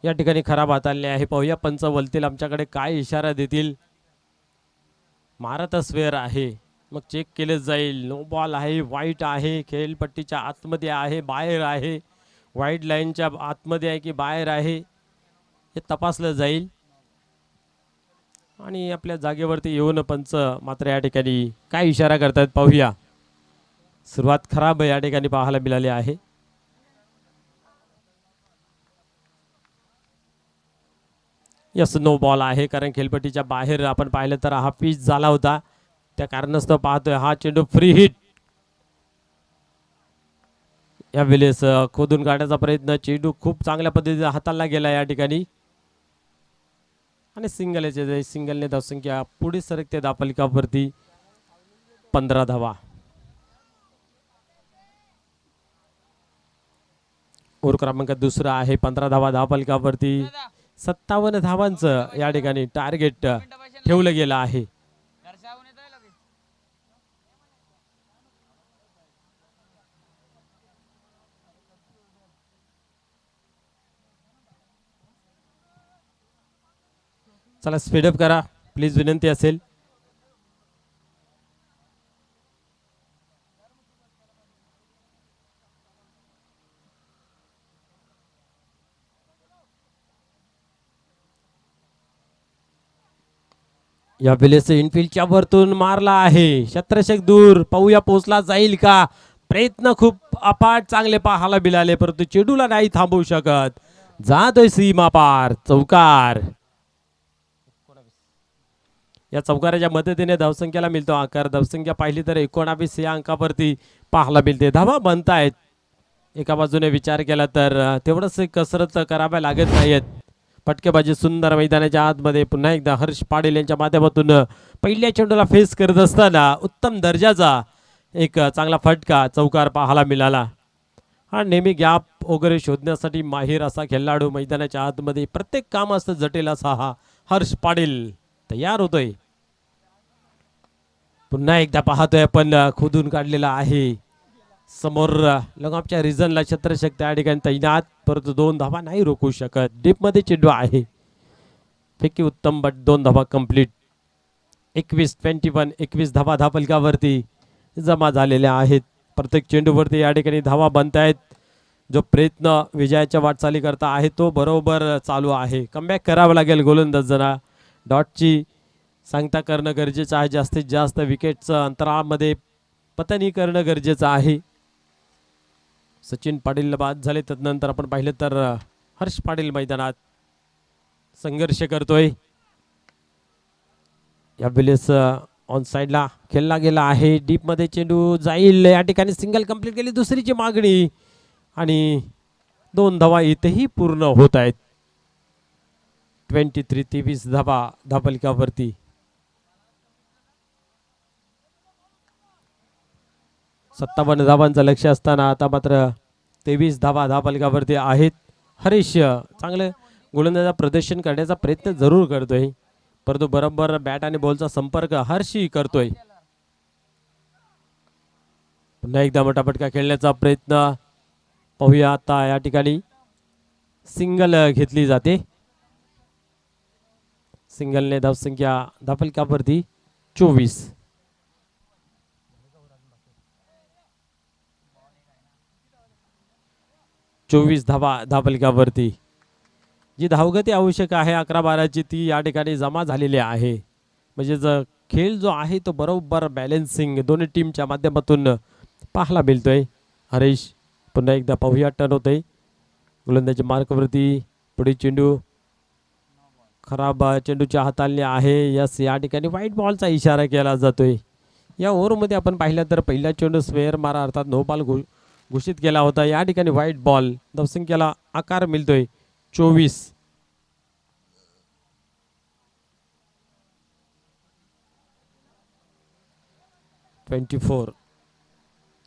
या ठिकाणी खराब हाताळले आहे. पाहूया पंच बोलतील आमच्याकडे काय इशारा देतील. मारत स्वेअर आहे मग चेक केले जाईल. नो बॉल आहे. वाईट आहे. खेळपट्टीच्या आतमध्ये आहे बाहेर आहे. वाईट लाईनच्या आतमध्ये आहे की बाहेर आहे हे तपासलं जाईल. आणि आपल्या जागेवरती येऊन पंच मात्र या ठिकाणी काय इशारा करतात पाहूया. सुरुवात खराब या ठिकाणी पाहायला मिळाली आहे. यस नो बॉल आहे कारण खेळपट्टीच्या बाहेर आपण पाहिलं तर हा पिच झाला होता. त्या कारणास्तव पाहतोय हा चेंडू फ्री हिट. या वेळेस खोदून काढण्याचा प्रयत्न. चेंडू खूप चांगल्या पद्धतीने हाताळला गेला या ठिकाणी आणि सिंगल याचे सिंगलने धावसंख्या पुढे सरकते धावफलकावरती 15 धावा. ओव्हर क्रमांक दुसरा आहे. 15 धावा धावफलकावरती. 57 धावांचं या ठिकाणी टार्गेट ठेवलं गेलं आहे. चला स्पीडअप करा प्लीज विनंती असेल. या वेळेस इनफिल्डच्या वरतून मारला आहे. शतरशक दूर. पाहूया पोहोचला जाईल का. प्रयत्न खूप अपाट चांगले पाहायला मिळाले परंतु चेंडूला नाही थांबवू शकत. जातोय सीमा पार. चौकार. या चौकाराच्या मदतीने धावसंख्याला मिळतो आकार. धावसंख्या पाहिली तर 19 या अंकावरती पाहायला मिळते. धावा बनतायत. एका बाजूने विचार केला तर तेवढंच कसरत कराव्या लागत नाहीत फटकेबाजी सुंदर मैदानाच्या आतमध्ये पुन्हा एकदा हर्ष पाटील यांच्या माध्यमातून पहिल्या चेंडूला फेस करत असताना उत्तम दर्जाचा एक चांगला फटका चौकार पाहायला मिळाला. हा नेहमी गॅप वगैरे शोधण्यासाठी माहीर असा खेळाडू मैदानाच्या आतमध्ये प्रत्येक काम असतं जटिल असा हा हर्ष पाटील तयार होतोय. पुन्हा एकदा पाहतोय आपण खोदून काढलेला आहे समोर लगामच्या रिझनला छत्रशक्ती त्या ठिकाणी तैनात, परंतु 2 धावा नाही रोखू शकत. डीप मध्ये चेंडू आहे, फेकी उत्तम बट 2 धावा कंप्लीट. 21 धावा धापलकावरती जमा झालेल्या आहेत. प्रत्येक चेंडूवरती या ठिकाणी धावा बनत आहेत. जो प्रयत्न विजयाच्या वाटचाली करता आहे तो बरोबर चालू आहे. कमबॅक करावं लागेल गोलंदाजांना. डॉटची सांगता करणं गरजेचं आहे. जास्तीत जास्त विकेटचं अंतरामध्ये पतनी करणं गरजेचं आहे. सचिन पाटील बाद झाले, तदनंतर आपण पाहिलं तर हर्ष पाटील मैदानात संघर्ष करतोय. यावेळेस ऑन साइडला खेळला गेला आहे. डीप मध्ये चेंडू जाईल, या ठिकाणी सिंगल कंप्लीट केली, दुसरीची मागणी आणि 2 धावा इथेही पूर्ण होत आहेत. 23 धावा धापलकावरती. सत्तावन्न धावांचं लक्ष असताना आता मात्र 23 धावा धापलकावरती आहेत. हरीश चांगलं गोलंदाजा प्रदर्शन करण्याचा प्रयत्न जरूर करतोय, परंतु बरोबर बॅट आणि बॉलचा संपर्क हर्षी करतोय. पुन्हा एकदा मोठा फटका खेळण्याचा प्रयत्न पाहूया. आता या ठिकाणी सिंगल घेतली जाते. सिंगलने धावसंख्या धापलकावरती 24. धावा धापलकावरती. जी धावगती आवश्यक आहे 11-12ची ती या ठिकाणी जमा झालेली आहे. म्हणजे खेळ जो आहे तो बरोबर बॅलेन्सिंग दोन्ही टीमच्या माध्यमातून पाहायला मिळतोय. हरीश पुन्हा एकदा पाहूया, टर्न होतोय गोलंदाजी मार्कवरती. पुढे चेंडू खराब चेंडूच्या हाताळणी आहे. यस, या ठिकाणी व्हाईट बॉलचा इशारा केला जातोय. या ओव्हरमध्ये आपण पाहिलं तर पहिला चेंडू स्क्वेअर मारा अर्थात नो बॉल घोषित केला होता. या ठिकाणी व्हाईट बॉल, धावसंख्येला आकार मिळतोय 24.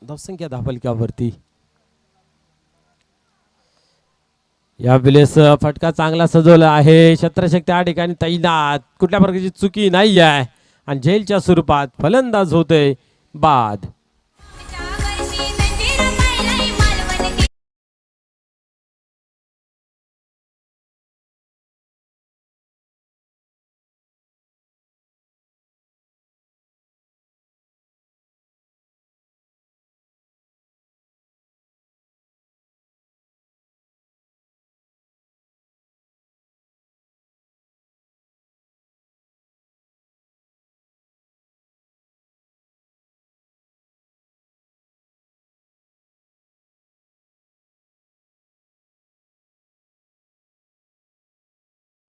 धावसंख्या धापलकावरती. यावेळेस फटका चांगला सजवला आहे. छत्रशक्ती त्या ठिकाणी तैनात, कुठल्या प्रकारची चुकी नाही आहे आणि झेलच्या स्वरूपात फलंदाज होते बाद.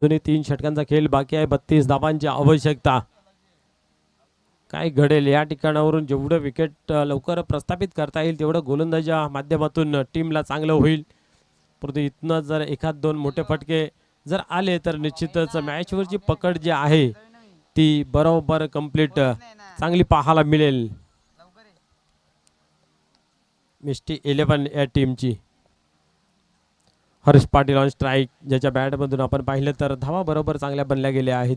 दोन्ही 3 षटकांचा खेळ बाकी आहे. 32 धावांची आवश्यकता. काय घडेल या ठिकाणावरून? जेवढं विकेट लवकर प्रस्थापित करता येईल तेवढं गोलंदाजा माध्यमातून टीमला चांगलं होईल. परंतु इथनं जर 1-2 मोठे फटके जर आले तर निश्चितच मॅचवरची पकड जी आहे ती बरोबर कंप्लीट चांगली पाहायला मिळेल. मिस्टी 11 या टीमची. हर्ष पाटील ऑन स्ट्राईक, ज्याच्या बॅटमधून आपण पाहिलं तर धावा बरोबर चांगल्या बनल्या गेल्या आहेत.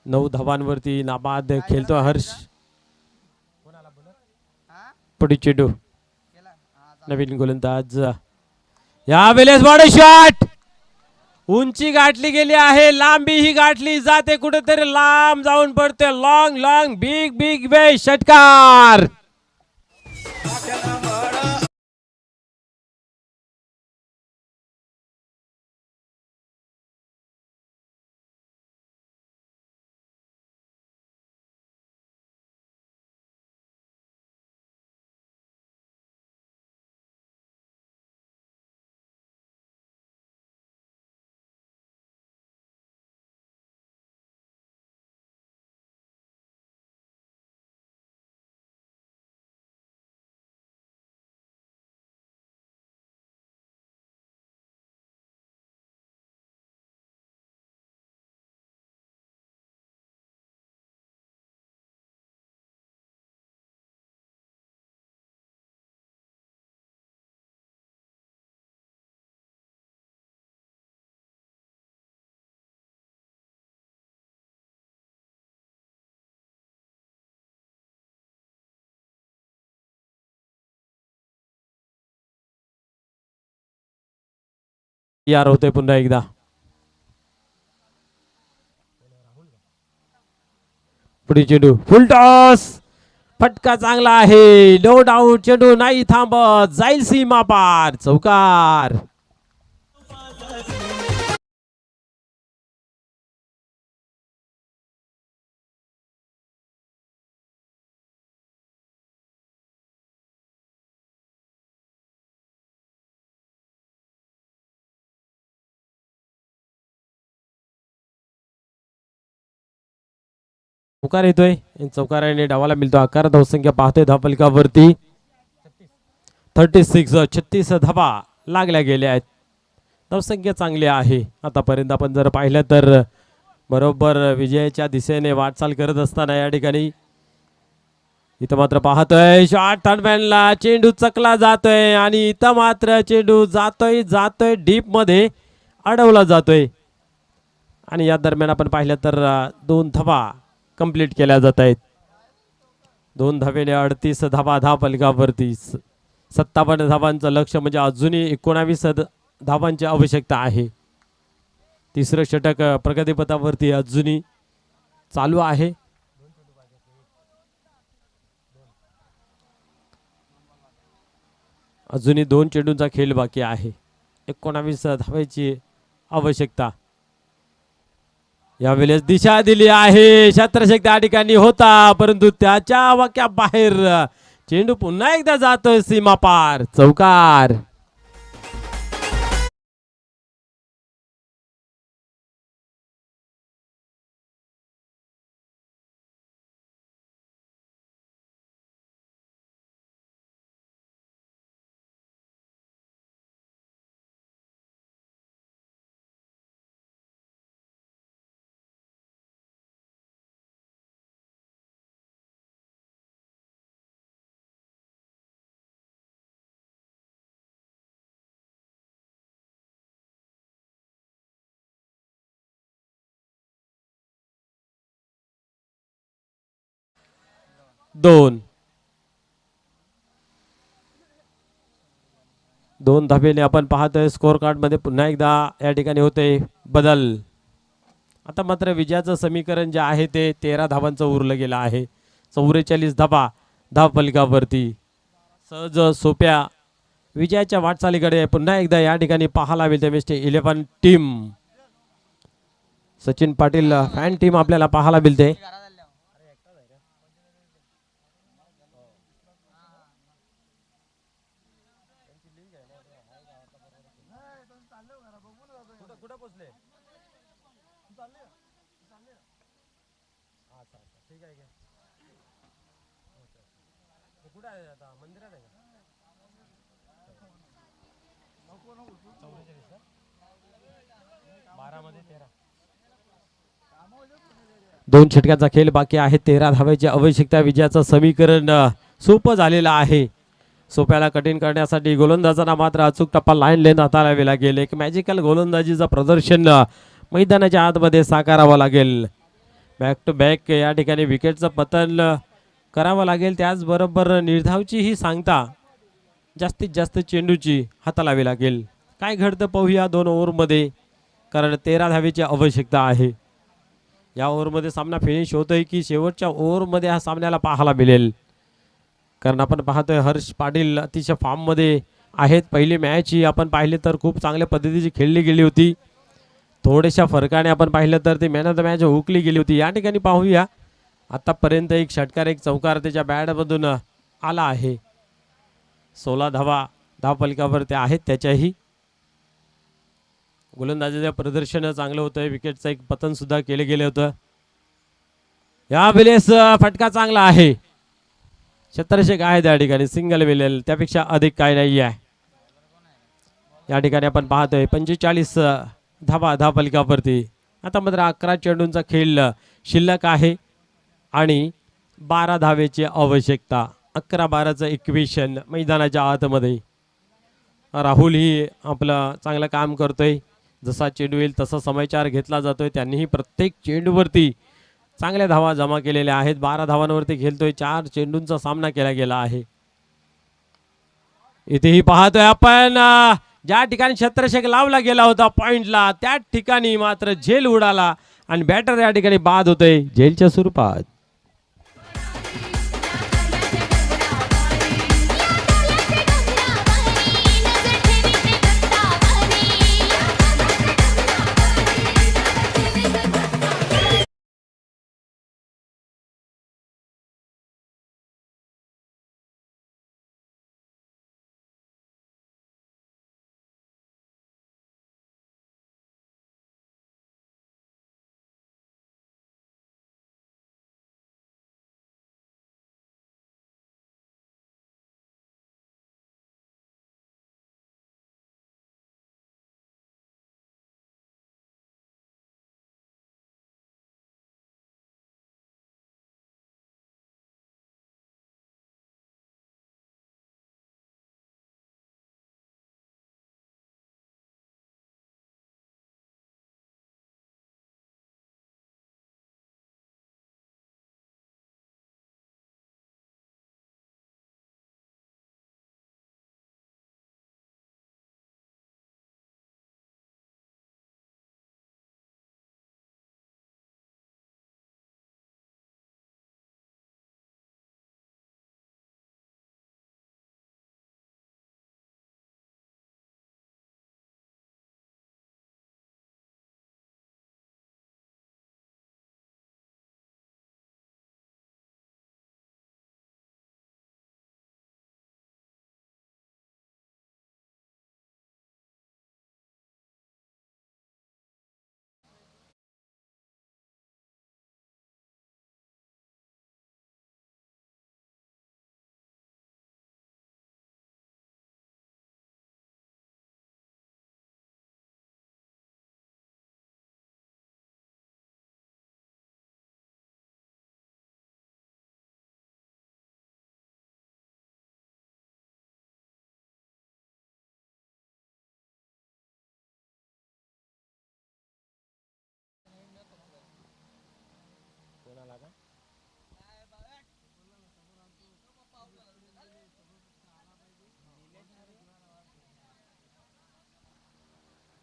9 धावांवरती नाबाद खेळतो हर्ष. पुढे चेंडू, नवीन गोलंदाज. यावेळेस बॉडी शॉट, उंची गाठली गेली आहे, लांबी ही गाठली जाते, कुठेतरी लांब जाऊन पडते. लॉंग बिग वे षटकार. यार होते पुन्हा एकदा. पुढे चेंडू फुल टॉस. फटका चांगला आहे. नो डाऊट चेंडू नाही थांबत. जाईल सीमा पार. चौकार. चौकार येतोय. चौकाराने डावाला मिळतो आकार. धावसंख्या पाहतोय धावफलकावरती 36 धावा लागल्या गेल्या आहेत. धावसंख्या चांगली आहे. आतापर्यंत आपण जर पाहिलं तर बरोबर विजयाच्या दिशेने वाटचाल करत असताना या ठिकाणी इथं मात्र पाहतोय शॉट थर्डमॅनला चेंडू चकला जातोय आणि इथं मात्र चेंडू जातोय डीप मध्ये अडवला जातोय आणि या दरम्यान आपण पाहिलं तर 2 धावा कंप्लीट केल्या जात आहेत. 2 धावेने 38 धावा धावफलकावरती. 57 धावांचं लक्ष्य म्हणजे अजूनही 19 धावांची आवश्यकता आहे. तिसरं षटक प्रगतीपथावरती अजूनही चालू आहे. अजूनही 2 चेंडूंचा खेळ बाकी आहे. 19 धावांची आवश्यकता. यावेळेस दिशा दिली आहे. क्षेत्ररक्षक त्या ठिकाणी होता परंतु त्याच्या वाक्या बाहेर चेंडू पुन्हा एकदा जातोय सीमा पार. चौकार. दोन धावेने आपण पाहतोय स्कोर कार्ड मध्ये पुन्हा एकदा या ठिकाणी होते बदल. आता मात्र विजयाचं समीकरण जे आहे ते 13 धावांचं उरलं गेलं आहे. 44 धावा धावफलकावरती. सहज सोप्या विजयाच्या वाटचालीकडे पुन्हा एकदा या ठिकाणी पाहायला मिळते. Mister 11 team Sachin Patil fan team आपल्याला पाहायला मिळते. दोन षटकांचा खेळ बाकी आहे. 13 धावांची आवश्यकता. विजयाचं समीकरण सोपं झालेलं आहे. सोप्याला कठीण करण्यासाठी गोलंदाजांना मात्र अचूक टप्पा लाईन लेन हाताळावी लागेल. एक मॅजिकल गोलंदाजीचं प्रदर्शन मैदानाच्या आतमध्ये साकारावं लागेल. बॅक टू बॅक या ठिकाणी विकेटचं पतन करावं लागेल. त्याचबरोबर निर्धावची ही सांगता जास्तीत जास्त चेंडूची हाताळावी लागेल. काय घडतं पाहूया 2 ओव्हरमध्ये, कारण 13 धावेची आवश्यकता आहे. या ओव्हरमध्ये सामना फिनिश होतोय की शेवटच्या ओव्हरमध्ये हा सामन्याला पाहायला मिळेल, कारण आपण पाहतोय हर्ष पाटील अतिशय फॉर्ममध्ये आहेत. पहिली मॅच ही आपण पाहिले तर खूप चांगल्या पद्धतीची खेळली गेली होती. थोड्याशा फरकाने आपण पाहिलं तर ती मॅन ऑफ द मॅच हुकली गेली होती. या ठिकाणी पाहूया आतापर्यंत एक षटकार एक चौकार त्याच्या बॅटमधून आला आहे. 16 धावा धावफलकावर आहेत त्याच्याही. गोलंदाजीचं प्रदर्शन चांगलं होतं. विकेटचं एक पतन सुद्धा केले गेले होतं. या वेळेस फटका चांगला आहे. क्षेत्ररक्षक आहे त्या ठिकाणी. सिंगल मिळेल, त्यापेक्षा अधिक काय नाही आहे. या ठिकाणी आपण पाहतोय 45 धावा धावफलकावरती. आता मात्र 11 चेंडूंचा खेळ शिल्लक आहे आणि 12 धावेची आवश्यकता. 11-12चं इक्वेशन मैदानाच्या आतमध्ये. राहुल ही आपलं चांगलं काम करतोय. जसा चेंडू येईल तसा समाचार घेतला जातोय. त्यांनीही प्रत्येक चेंडूवरती चांगल्या धावा जमा केलेल्या आहेत. 12 धावांवरती खेळतोय. 4 चेंडूंचा सामना केला गेला आहे. इथेही पाहतोय आपण ज्या ठिकाणी छत्रछेक लावला गेला होता पॉइंटला त्या ठिकाणी मात्र झेल उडाला आणि बॅटर या ठिकाणी बाद होतोय झेलच्या स्वरूपात.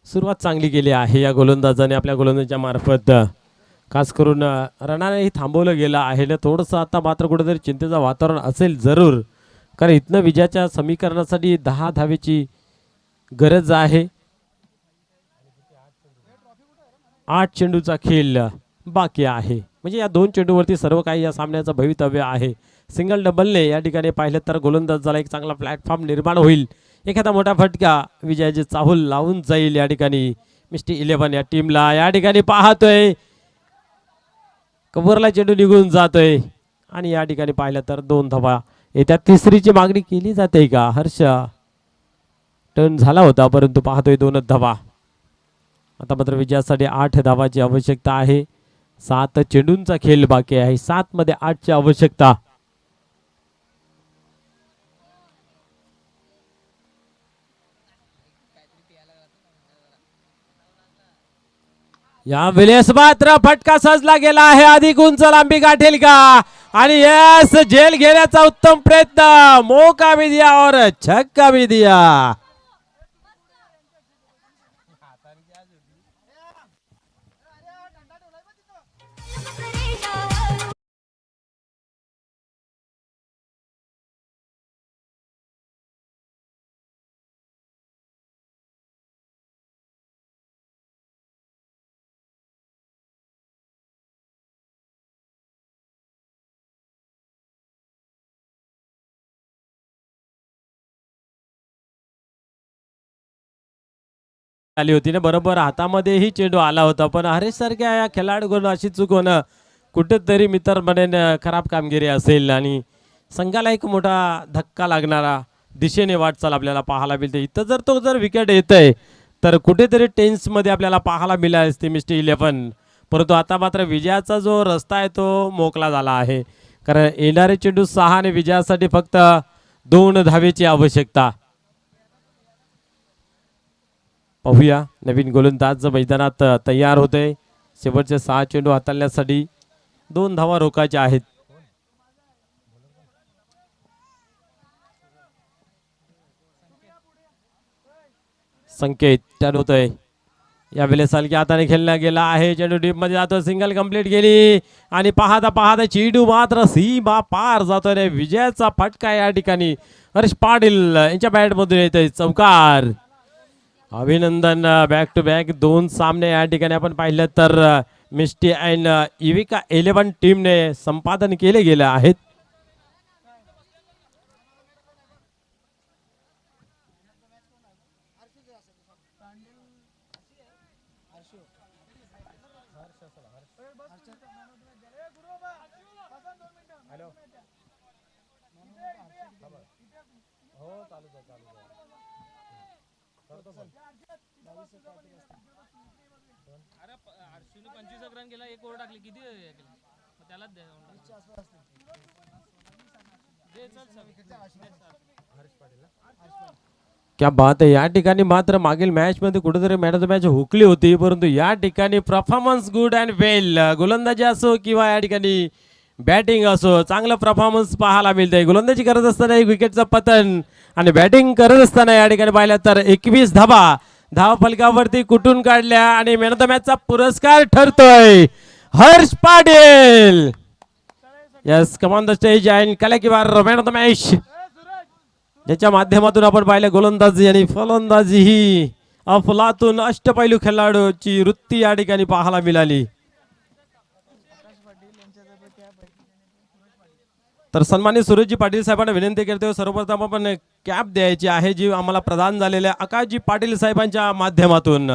सुरुवात चांगली केली आहे या गोलंदाजाने आपल्या गोलंदाजाच्या मार्फत. खास करून रनानेही थांबवलं गेलं आहे ना. थोडंसं आता मात्र कुठेतरी चिंतेचं वातावरण असेल जरूर, कारण इथनं विजयाच्या समीकरणासाठी 10 धावेची गरज आहे. 8 चेंडूचा खेळ बाकी आहे, म्हणजे या 2 चेंडूवरती सर्व काही या सामन्याचं भवितव्य आहे. सिंगल डबलने या ठिकाणी पाहिलं तर गोलंदाजाला एक चांगला प्लॅटफॉर्म निर्माण होईल. एखादा मोठा फटका विजयाचे चाहूल लावून जाईल या ठिकाणी मिस्टी 11 या टीमला. या ठिकाणी पाहतोय कबूरला चेंडू निघून जातोय आणि या ठिकाणी पाहिलं तर 2 धावा येत्या. तिसरीची मागणी केली जाते का? हर्ष टर्न झाला होता परंतु पाहतोय 2 धावा. आता मात्र विजयासाठी 8 धावाची आवश्यकता आहे. 7 चेंडूंचा खेळ बाकी आहे. 7 मध्ये 8 ची आवश्यकता. या वेळेस मात्र फटका सजला गेला आहे. अधिक उंच लांबी गाठेल का? आणि यस, झेल घेण्याचा उत्तम प्रयत्न. मौका भी दिया और छक्का भी दिया. आली होती ना, बरोबर हातामध्येही चेंडू आला होता, पण हरेश सारख्या या खेळाडूकडून अशी चूक होणं कुठेतरी मित्र म्हणेन खराब कामगिरी असेल आणि संघाला एक मोठा धक्का लागणारा दिशेने वाटचाल आपल्याला पाहायला मिळते. इथं जर तो विकेट येतंय तर कुठेतरी टेन्समध्ये आपल्याला पाहायला मिळाली असते मिस्टी 11. परंतु आता मात्र विजयाचा जो रस्ता आहे तो मोकळा झाला आहे, कारण येणारे चेंडू 6 आणि विजयासाठी फक्त 2 धावेची आवश्यकता. पाहूया नवीन गोलंदाज मैदानात तयार होते. शेवटचे 6 चेंडू हाताळण्यासाठी 2 धावा रोखायच्या आहेत. संकेत टर्न होतोय यावेळेस हलक्या हाताने खेळला गेला आहे चेंडू डीप मध्ये जातो सिंगल कंप्लीट गेली आणि पाहता पाहता चेंडू मात्र सीमा पार जातोय रे विजयाचा फटका या ठिकाणी हर्ष पाटील यांच्या बॅट मधून येतोय चौकार अभिनंदन बॅक टू बॅक 2 सामने या ठिकाणी आपण पाहिलं तर मिस्टी अँड युविका 11 टीमने संपादन केले गेले आहेत क्या बात आहे या ठिकाणी मात्र मागील मॅच मध्ये कुठेतरी मॅन ऑफ द मॅच हुकली होती परंतु या ठिकाणी परफॉर्मन्स गुड अँड वेल गोलंदाजी असो किंवा या ठिकाणी बॅटिंग असो चांगला परफॉर्मन्स पाहायला मिळतंय गोलंदाजी करत असताना एक विकेटचं पतन आणि बॅटिंग करत असताना या ठिकाणी पाहिलं तर 21 धावा फलकावरती कुठून काढल्या आणि मॅन ऑफ द मॅचचा पुरस्कार ठरतोय Harsh Patil yes come on the stage and कला किंवा मॅन ऑफ द मॅच ज्याच्या माध्यमातून आपण पाहिलं गोलंदाजी आणि फलंदाजी ही अफलातून अष्टपैलू खेळाडूची वृत्ती या ठिकाणी पाहायला मिळाली तर सन्माननीय सूरजजी पाटील साहेबांना विनंती करतो सर्वप्रथम आपण कॅप द्यायची आहे जी आम्हाला प्रदान झालेल्या आकाशजी पाटील साहेबांच्या माध्यमातून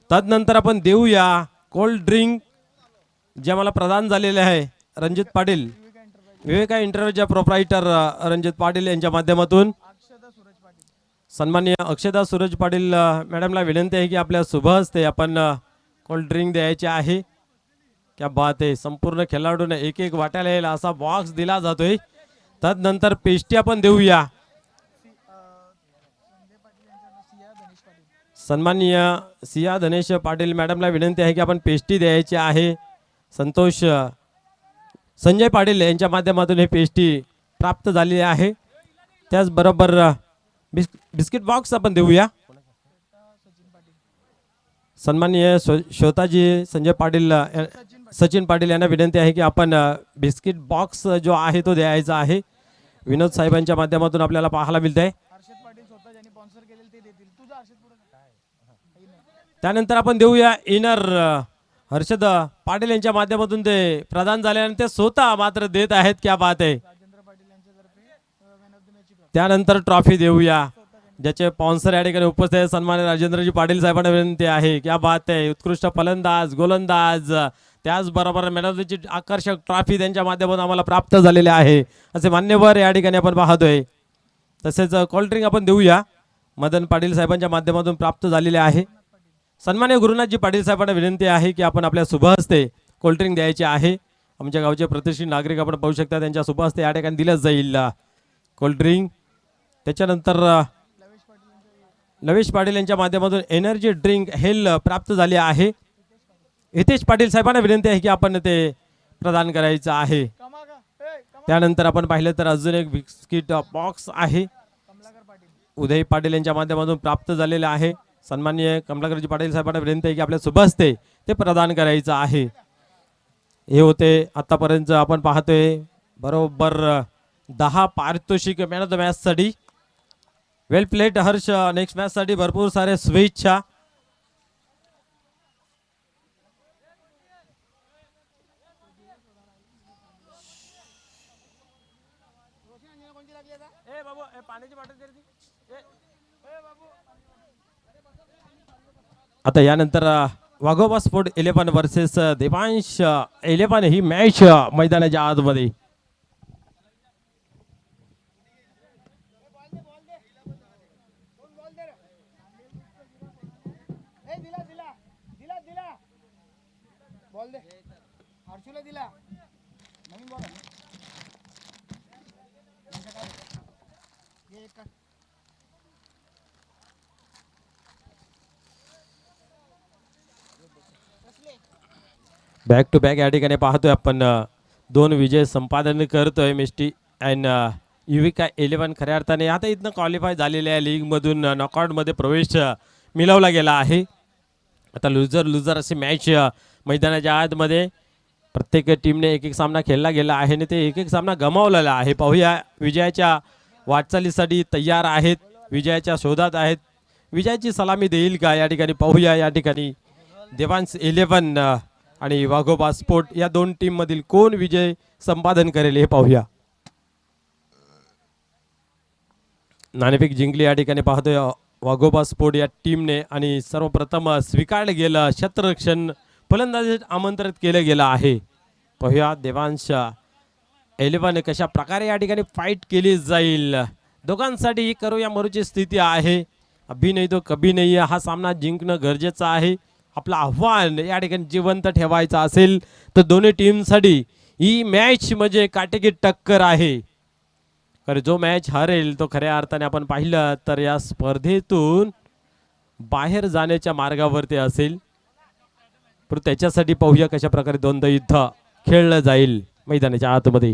तदनंतर आपण देऊया कोल्ड ड्रिंक जे आम्हाला प्रदान झालेले आहे रणजित पाटील विवेका इंटरव्ह्यूच्या प्रोप्रायटर रणजित पाटील यांच्या माध्यमातून सन्माननीय अक्षदा सूरज पाटील मॅडमला विनंती आहे की आपल्या शुभ हस्ते आपण कोल्ड ड्रिंक द्यायचे आहे क्या बात आहे संपूर्ण खेळाडूने एक एक वाट्याला येईल असा बॉक्स दिला जातोय तदनंतर पेस्ट्री आपण देऊया सन्माननीय सिया धनेश पाटील मॅडमला विनंती आहे की आपण पेस्ट्री द्यायची आहे संतोष संजय पाटील यांच्या माध्यमातून हे पेस्ट्री प्राप्त झालेली आहे त्याचबरोबर बिस्किट बॉक्स आपण देऊया सन्माननीय श्रोताजी संजय पाटील सचिन पाटील यांना विनंती आहे की आपण बिस्किट बॉक्स जो आहे तो द्यायचा आहे विनोद साहेबांच्या माध्यमातून आपल्याला पाहायला मिळत आहे त्यानंतर आपण देऊया इनर हर्षद पाटील यांच्या माध्यमातून ते प्रदान झाल्यानंतर ते स्वतः मात्र देत आहेत क्या बात आहे त्यानंतर ट्रॉफी देऊया ज्याचे स्पॉन्सर या ठिकाणी उपस्थित आहे सन्माननीय राजेंद्रजी पाटील साहेबांना विनंती आहे क्या बात आहे उत्कृष्ट फलंदाज गोलंदाज त्याचबरोबर मॅन ऑफ द मॅच आकर्षक ट्रॉफी त्यांच्या माध्यमातून आम्हाला प्राप्त झालेले आहे असे मान्यवर या ठिकाणी आपण पाहतोय तसेच कोल्ड्रिंक आपण देऊया मदन पाटील साहेबांच्या माध्यमातून प्राप्त झालेले आहे सन्माननीय गुरुनाथजी पाटील साहेबांना विनंती आहे की आपण आपल्या शुभ हस्ते कोल्ड्रिंक द्यायचे आहे आमच्या गावचे प्रतिष्ठित नागरिक आपण पाहू शकता त्यांच्या शुभ हस्ते या ठिकाणी दिलं जाईल कोल्ड्रिंक त्याच्यानंतर लवेश पाटील यांच्या माध्यमातून एनर्जी ड्रिंक हेल प्राप्त झाले आहे हितेश पाटील साहेबांना विनंती आहे की आपण ते प्रदान करायचं आहे त्यानंतर आपण पाहिलं तर अजून एक बिस्किट बॉक्स आहे उदय पाटील यांच्या माध्यमातून प्राप्त झालेले आहे सन्माननीय कमलाकरजी पाटील साहेबांना विनंती आहे की आपल्या शुभ हस्ते ते प्रदान करायचं आहे हे होते आतापर्यंत आपण पाहतोय बरोबर 10 पारितोषिक मॅन ऑफ द मॅच साठी वेल प्लेड हर्ष नेक्स्ट मॅच साठी भरपूर सारे शुभेच्छा आता यानंतर वाघोबा स्पोर्ट 11 वर्सेस देवांश 11 ही मॅच मैदानाच्या आतमध्ये बॅक टू बॅक या ठिकाणी पाहतोय आपण 2 विजय संपादन करतोय मिस्टी अँड युविका 11 खऱ्या अर्थाने आता इथनं क्वालिफाय झालेल्या लीग मधून नॉकआउट मध्ये प्रवेश मिळवला गेला आहे. आता लुझर लुझर अशी मॅच मैदानाच्या आतमध्ये प्रत्येक टीमने एक एक सामना खेळला गेला आहे आणि ते एक एक सामना गमावलेला आहे. पाहूया विजयाच्या वाटचालीसाठी तयार आहेत, विजयाच्या शोधात आहेत, विजयाची सलामी देईल का या ठिकाणी पाहूया. या ठिकाणी देवांश 11 आणि वाघोबा स्पोर्ट या दोन टीम मधील कोण विजय संपादन करेल हे पाहूया. नाणेफेक जिंकली या ठिकाणी पाहतोय वाघोबा स्पोर्ट या टीमने आणि सर्वप्रथम स्वीकारलं गेलं क्षेत्ररक्षण फलंदाजी आमंत्रित केलं गेलं आहे. पाहूया देवांश 11 कशा प्रकारे या ठिकाणी फाईट केली जाईल. दोघांसाठी करूया मरूची स्थिती आहे. अभी नाही तो कभी नाही, हा सामना जिंकणं गरजेचं आहे. आपलं आव्हान या ठिकाणी जिवंत ठेवायचं असेल तर दोन्ही टीमसाठी ही मॅच म्हणजे काटेकी टक्कर आहे. कारण जो मॅच हरेल तो खऱ्या अर्थाने आपण पाहिलं तर या स्पर्धेतून बाहेर जाण्याच्या मार्गावरती असेल. पण त्याच्यासाठी पाहूया कशा प्रकारे द्वंद्व युद्ध खेळलं जाईल मैदानाच्या आतमध्ये.